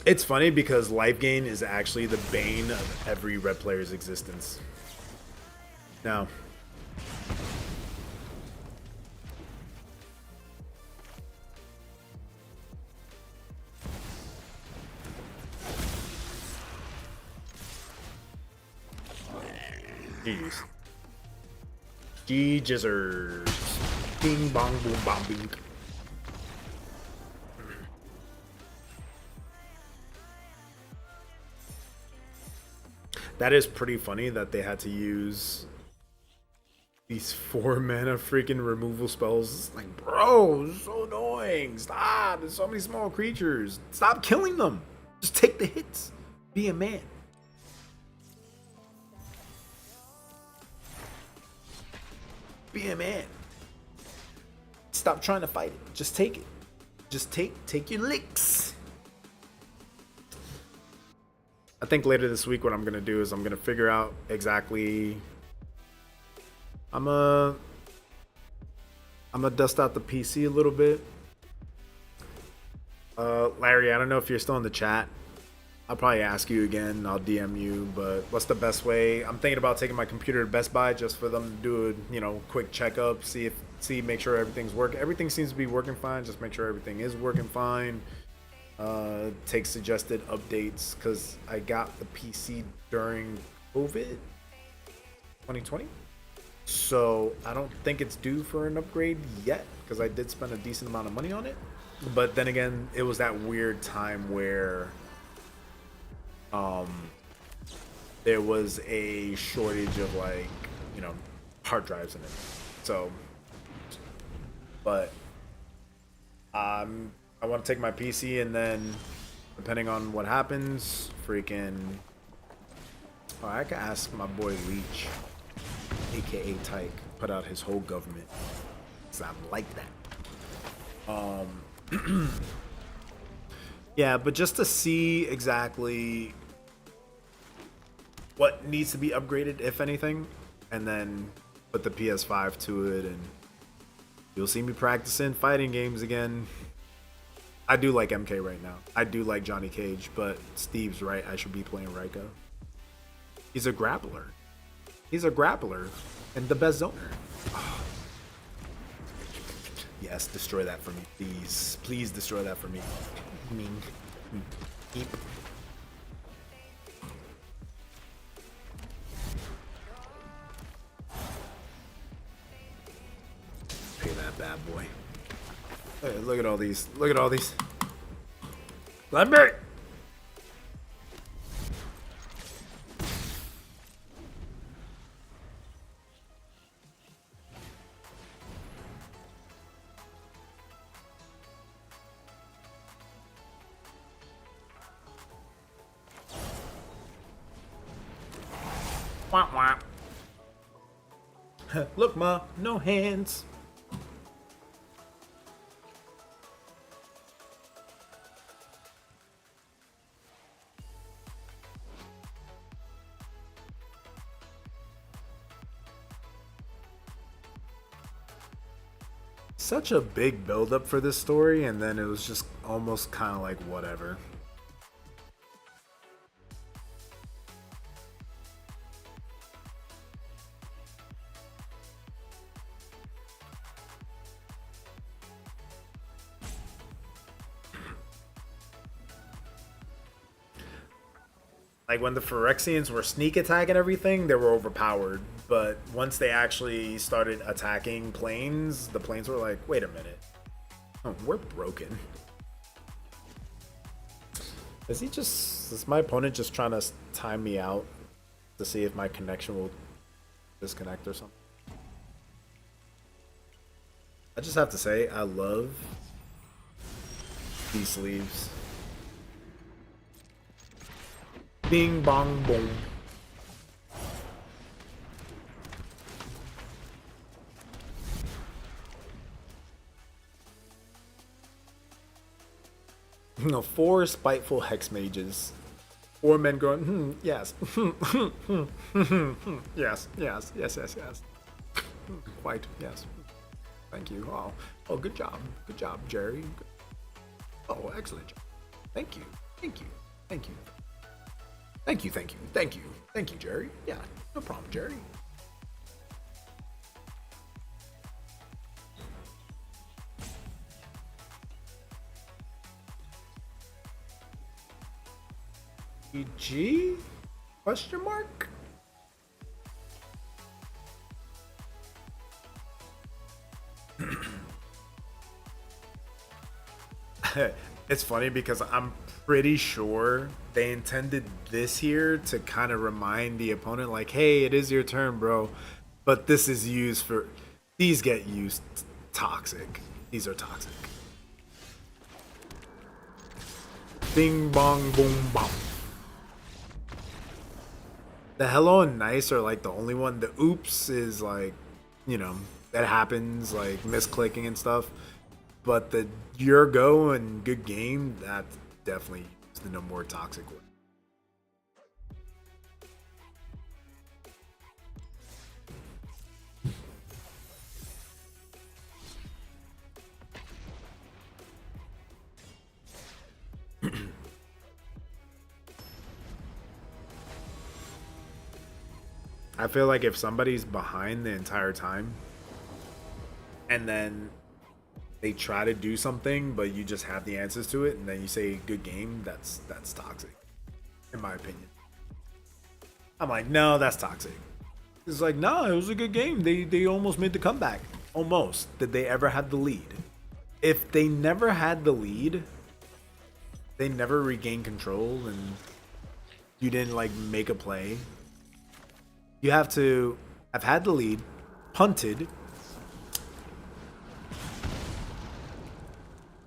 It's funny because life gain is actually the bane of every red player's existence. Now, jeez. G-jizzers. Bing bong boom bong bing. That is pretty funny that they had to use these 4 mana freaking removal spells. It's like, bro, it's so annoying. Stop. There's so many small creatures. Stop killing them. Just take the hits. Be a man. Be a man. Stop trying to fight it. Just take it. Just take your licks. I think later this week what I'm gonna do is I'm gonna figure out exactly. I'm gonna dust out the PC a little bit. Larry, I don't know if you're still in the chat. I'll probably ask you again. I'll DM you. But what's the best way? I'm thinking about taking my computer to Best Buy just for them to do a quick checkup, make sure everything's working. Everything seems to be working fine. Just make sure everything is working fine. Take suggested updates because I got the PC during COVID. 2020. So I don't think it's due for an upgrade yet because I did spend a decent amount of money on it. But then again, it was that weird time where um there was a shortage of like, you know, hard drives in it. So but I want to take my PC and then depending on what happens, freaking oh, I could ask my boy Leech, aka Tyke, put out his whole government. So I'm like that. Yeah, but just to see exactly what needs to be upgraded, if anything, and then put the PS5 to it, and you'll see me practicing fighting games again. I do like MK right now. I do like Johnny Cage, but Steve's right. I should be playing Raiko. He's a grappler. He's a grappler and the best zoner. Oh. Yes, destroy that for me, please. Please destroy that for me. Eep. Pay that bad boy. Hey, look at all these. Look at all these. Let me. Wah, wah. Look, Ma, no hands. Such a big build-up for this story, and then it was just almost kind of like whatever. Like when the Phyrexians were sneak attacking everything, they were overpowered. But once they actually started attacking planes, the planes were like, wait a minute. Oh, we're broken. Is my opponent just trying to time me out to see if my connection will disconnect or something? I just have to say, I love these sleeves. Bing bong boom. No, 4 spiteful hex mages. 4 men going, yes. Yes, yes, yes, yes, yes. Quite, yes. Thank you. Oh, good job. Good job, Jerry. Oh, excellent job. Thank you. Thank you. Thank you. Thank you, thank you, thank you. Thank you, Jerry. Yeah, no problem, Jerry. EG? Question mark? It's funny because I'm pretty sure they intended this here to kind of remind the opponent, like, hey, it is your turn, bro. But this is used for. These get used toxic. These are toxic. Bing bong boom bom. The hello and nice are like the only one. The oops is like, you know, that happens, like misclicking and stuff. But the your go and good game, that's definitely the no more toxic one. I feel like if somebody's behind the entire time and then they try to do something but you just have the answers to it and then you say good game, that's toxic in my opinion. I'm like, no, that's toxic. It's like, no, it was a good game. They almost made the comeback. Almost. Did they ever have the lead? If they never had the lead, they never regained control, and you didn't like make a play. You have to have had the lead, punted.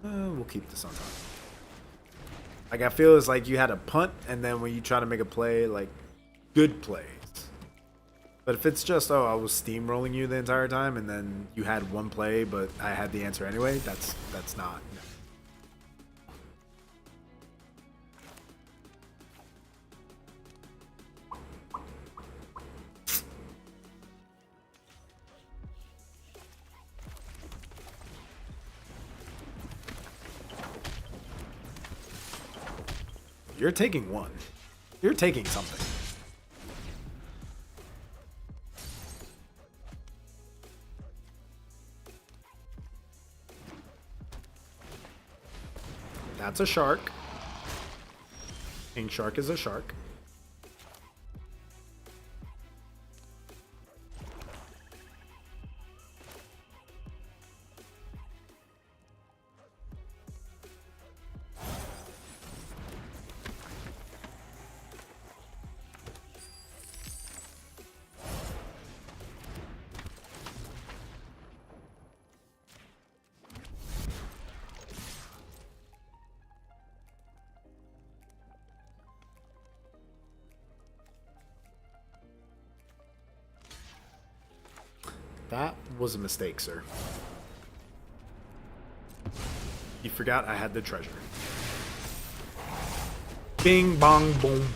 We'll keep this on top. Like, I feel it's like you had a punt, and then when you try to make a play, like, good plays. But if it's just, oh, I was steamrolling you the entire time, and then you had one play, but I had the answer anyway, that's not. You're taking one. You're taking something. That's a shark. King shark is a shark. That was a mistake, sir. You forgot I had the treasure. Bing, bong, boom.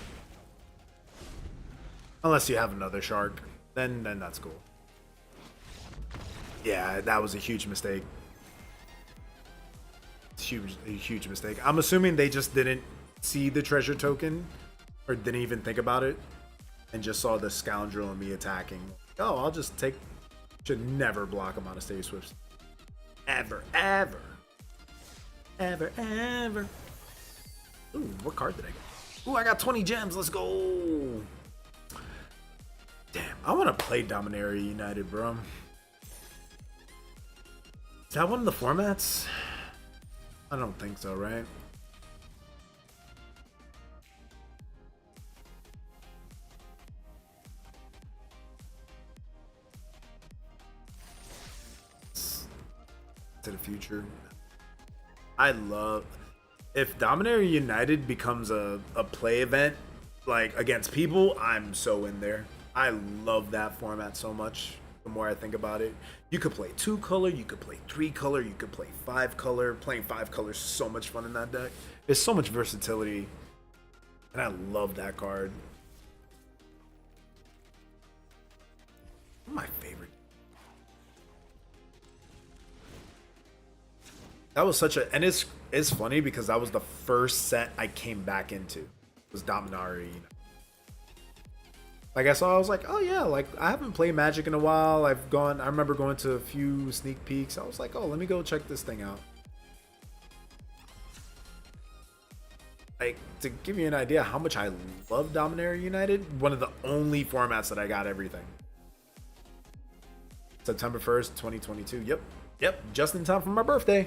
Unless you have another shark, then that's cool. Yeah, that was a huge mistake. A huge mistake. I'm assuming they just didn't see the treasure token, or didn't even think about it, and just saw the scoundrel and me attacking. Oh, I'll just take. Should never block him on a stage switch. Ever, ever. Ever, ever. Ooh, what card did I get? Ooh, I got 20 gems. Let's go. Damn, I want to play Dominaria United, bro. Is that one of the formats? I don't think so, right? To the future. I love if Dominaria United becomes a play event like against people, I'm so in there. I love that format so much. The more I think about it, you could play 2 color, you could play 3 color, you could play 5 color. Playing 5 color is so much fun in that deck. There's so much versatility, and I love that card. My favorite. That was such a, and it's funny because that was the first set I came back into. It was Dominaria. You know? Like I saw, I was like, oh yeah, like I haven't played Magic in a while. I remember going to a few sneak peeks. I was like, oh, let me go check this thing out. Like, to give you an idea how much I love Dominaria United, one of the only formats that I got everything. September 1st, 2022. Yep, just in time for my birthday.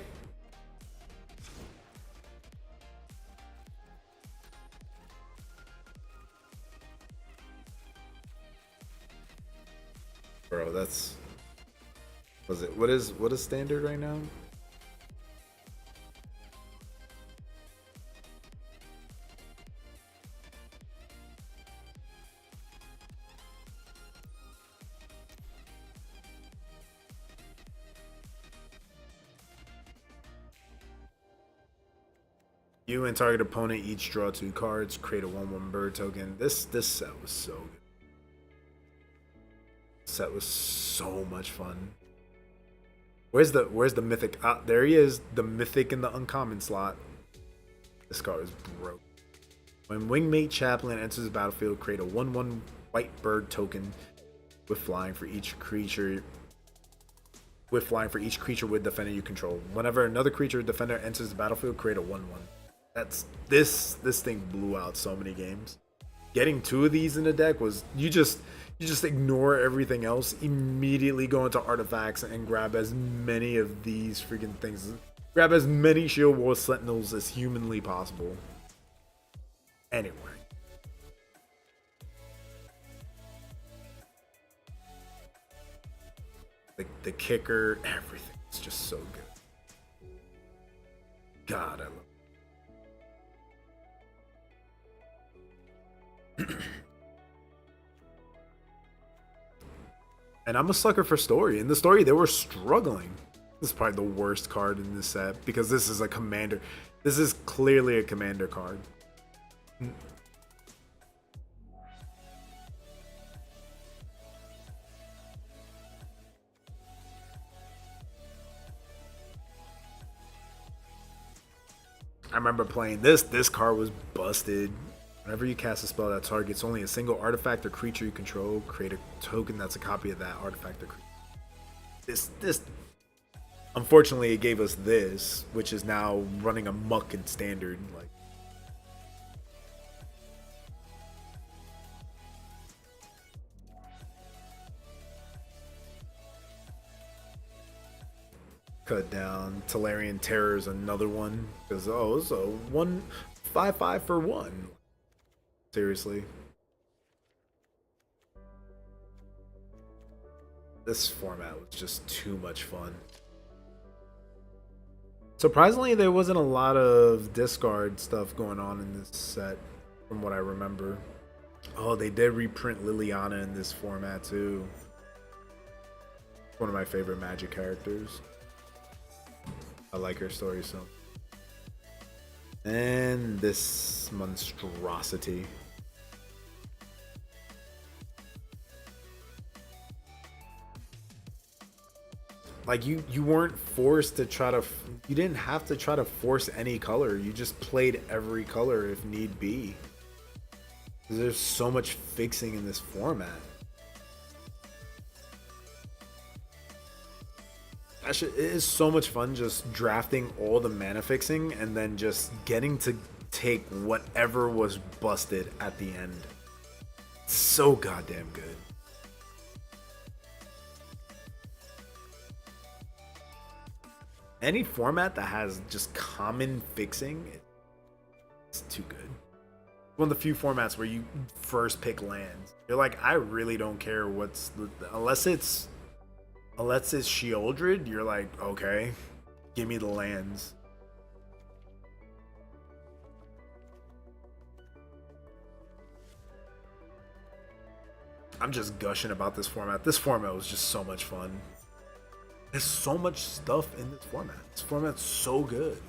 Bro, that's what is standard right now? You and target opponent each draw 2 cards, create a 1/1 bird token. This set was so good. Set was so much fun. Where's the mythic? Ah, there he is, the mythic in the uncommon slot. This card is broke. When Wingmate Chaplain enters the battlefield, create a 1/1 white bird token with flying for each creature. With with defender you control. Whenever another creature or defender enters the battlefield, create a 1/1. That's this thing blew out so many games. Getting 2 of these in the deck was you just You just ignore everything else, immediately go into artifacts and grab as many of these freaking things. Grab as many Shield Wall Sentinels as humanly possible. Anyway. The kicker, everything. It's just so good. God, I love it. And I'm a sucker for story. In the story, they were struggling. This is probably the worst card in this set because this is a commander. This is clearly a commander card. I remember playing this. This card was busted. Whenever you cast a spell that targets only a single artifact or creature you control, create a token that's a copy of that artifact or creature. This unfortunately it gave us this, which is now running amok in standard. Like, cut down. Tolarian Terror is another one because it's a 1/5/5 for 1. Seriously. This format was just too much fun. Surprisingly, there wasn't a lot of discard stuff going on in this set, from what I remember. Oh, they did reprint Liliana in this format too. One of my favorite Magic characters. I like her story so. And this monstrosity. Like you weren't forced to try to, you didn't have to try to force any color. You just played every color if need be. There's so much fixing in this format. Actually, it is so much fun just drafting all the mana fixing and then just getting to take whatever was busted at the end. So goddamn good. Any format that has just common fixing, it's too good. One of the few formats where you first pick lands. You're like, I really don't care what's unless it's Sheoldred, you're like, okay, give me the lands. I'm just gushing about this format. This format was just so much fun. There's so much stuff in this format. This format's so good.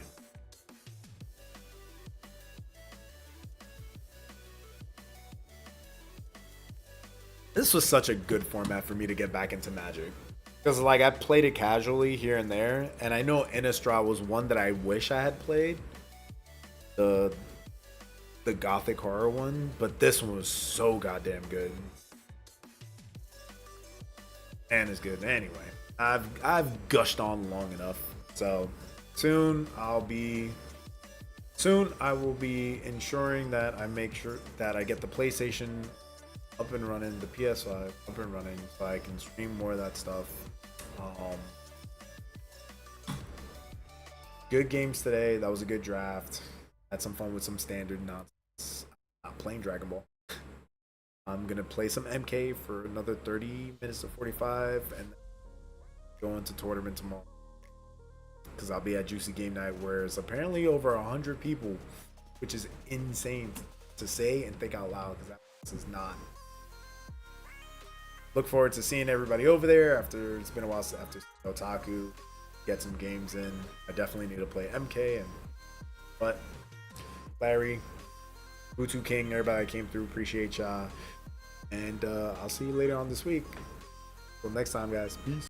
This was such a good format for me to get back into Magic. Because like I played it casually here and there, and I know Innistrad was one that I wish I had played. The Gothic horror one, but this one was so goddamn good. And it's good. Anyway. I've gushed on long enough. So soon I will be ensuring that I make sure that I get the PlayStation up and running, the PS5 up and running, so I can stream more of that stuff. Good games today. That was a good draft. Had some fun with some standard nonsense. Not playing Dragon Ball. I'm gonna play some MK for another 30 minutes to 45 and go into tournament tomorrow because I'll be at Juicy Game Night where it's apparently over 100 people, which is insane to say and think out loud because this is not. Look forward to seeing everybody over there after it's been a while after Otaku. Get some games in. I definitely need to play MK but Larry, Butu King, everybody that came through, appreciate y'all, and I'll see you later on this week. Till next time, guys. Peace.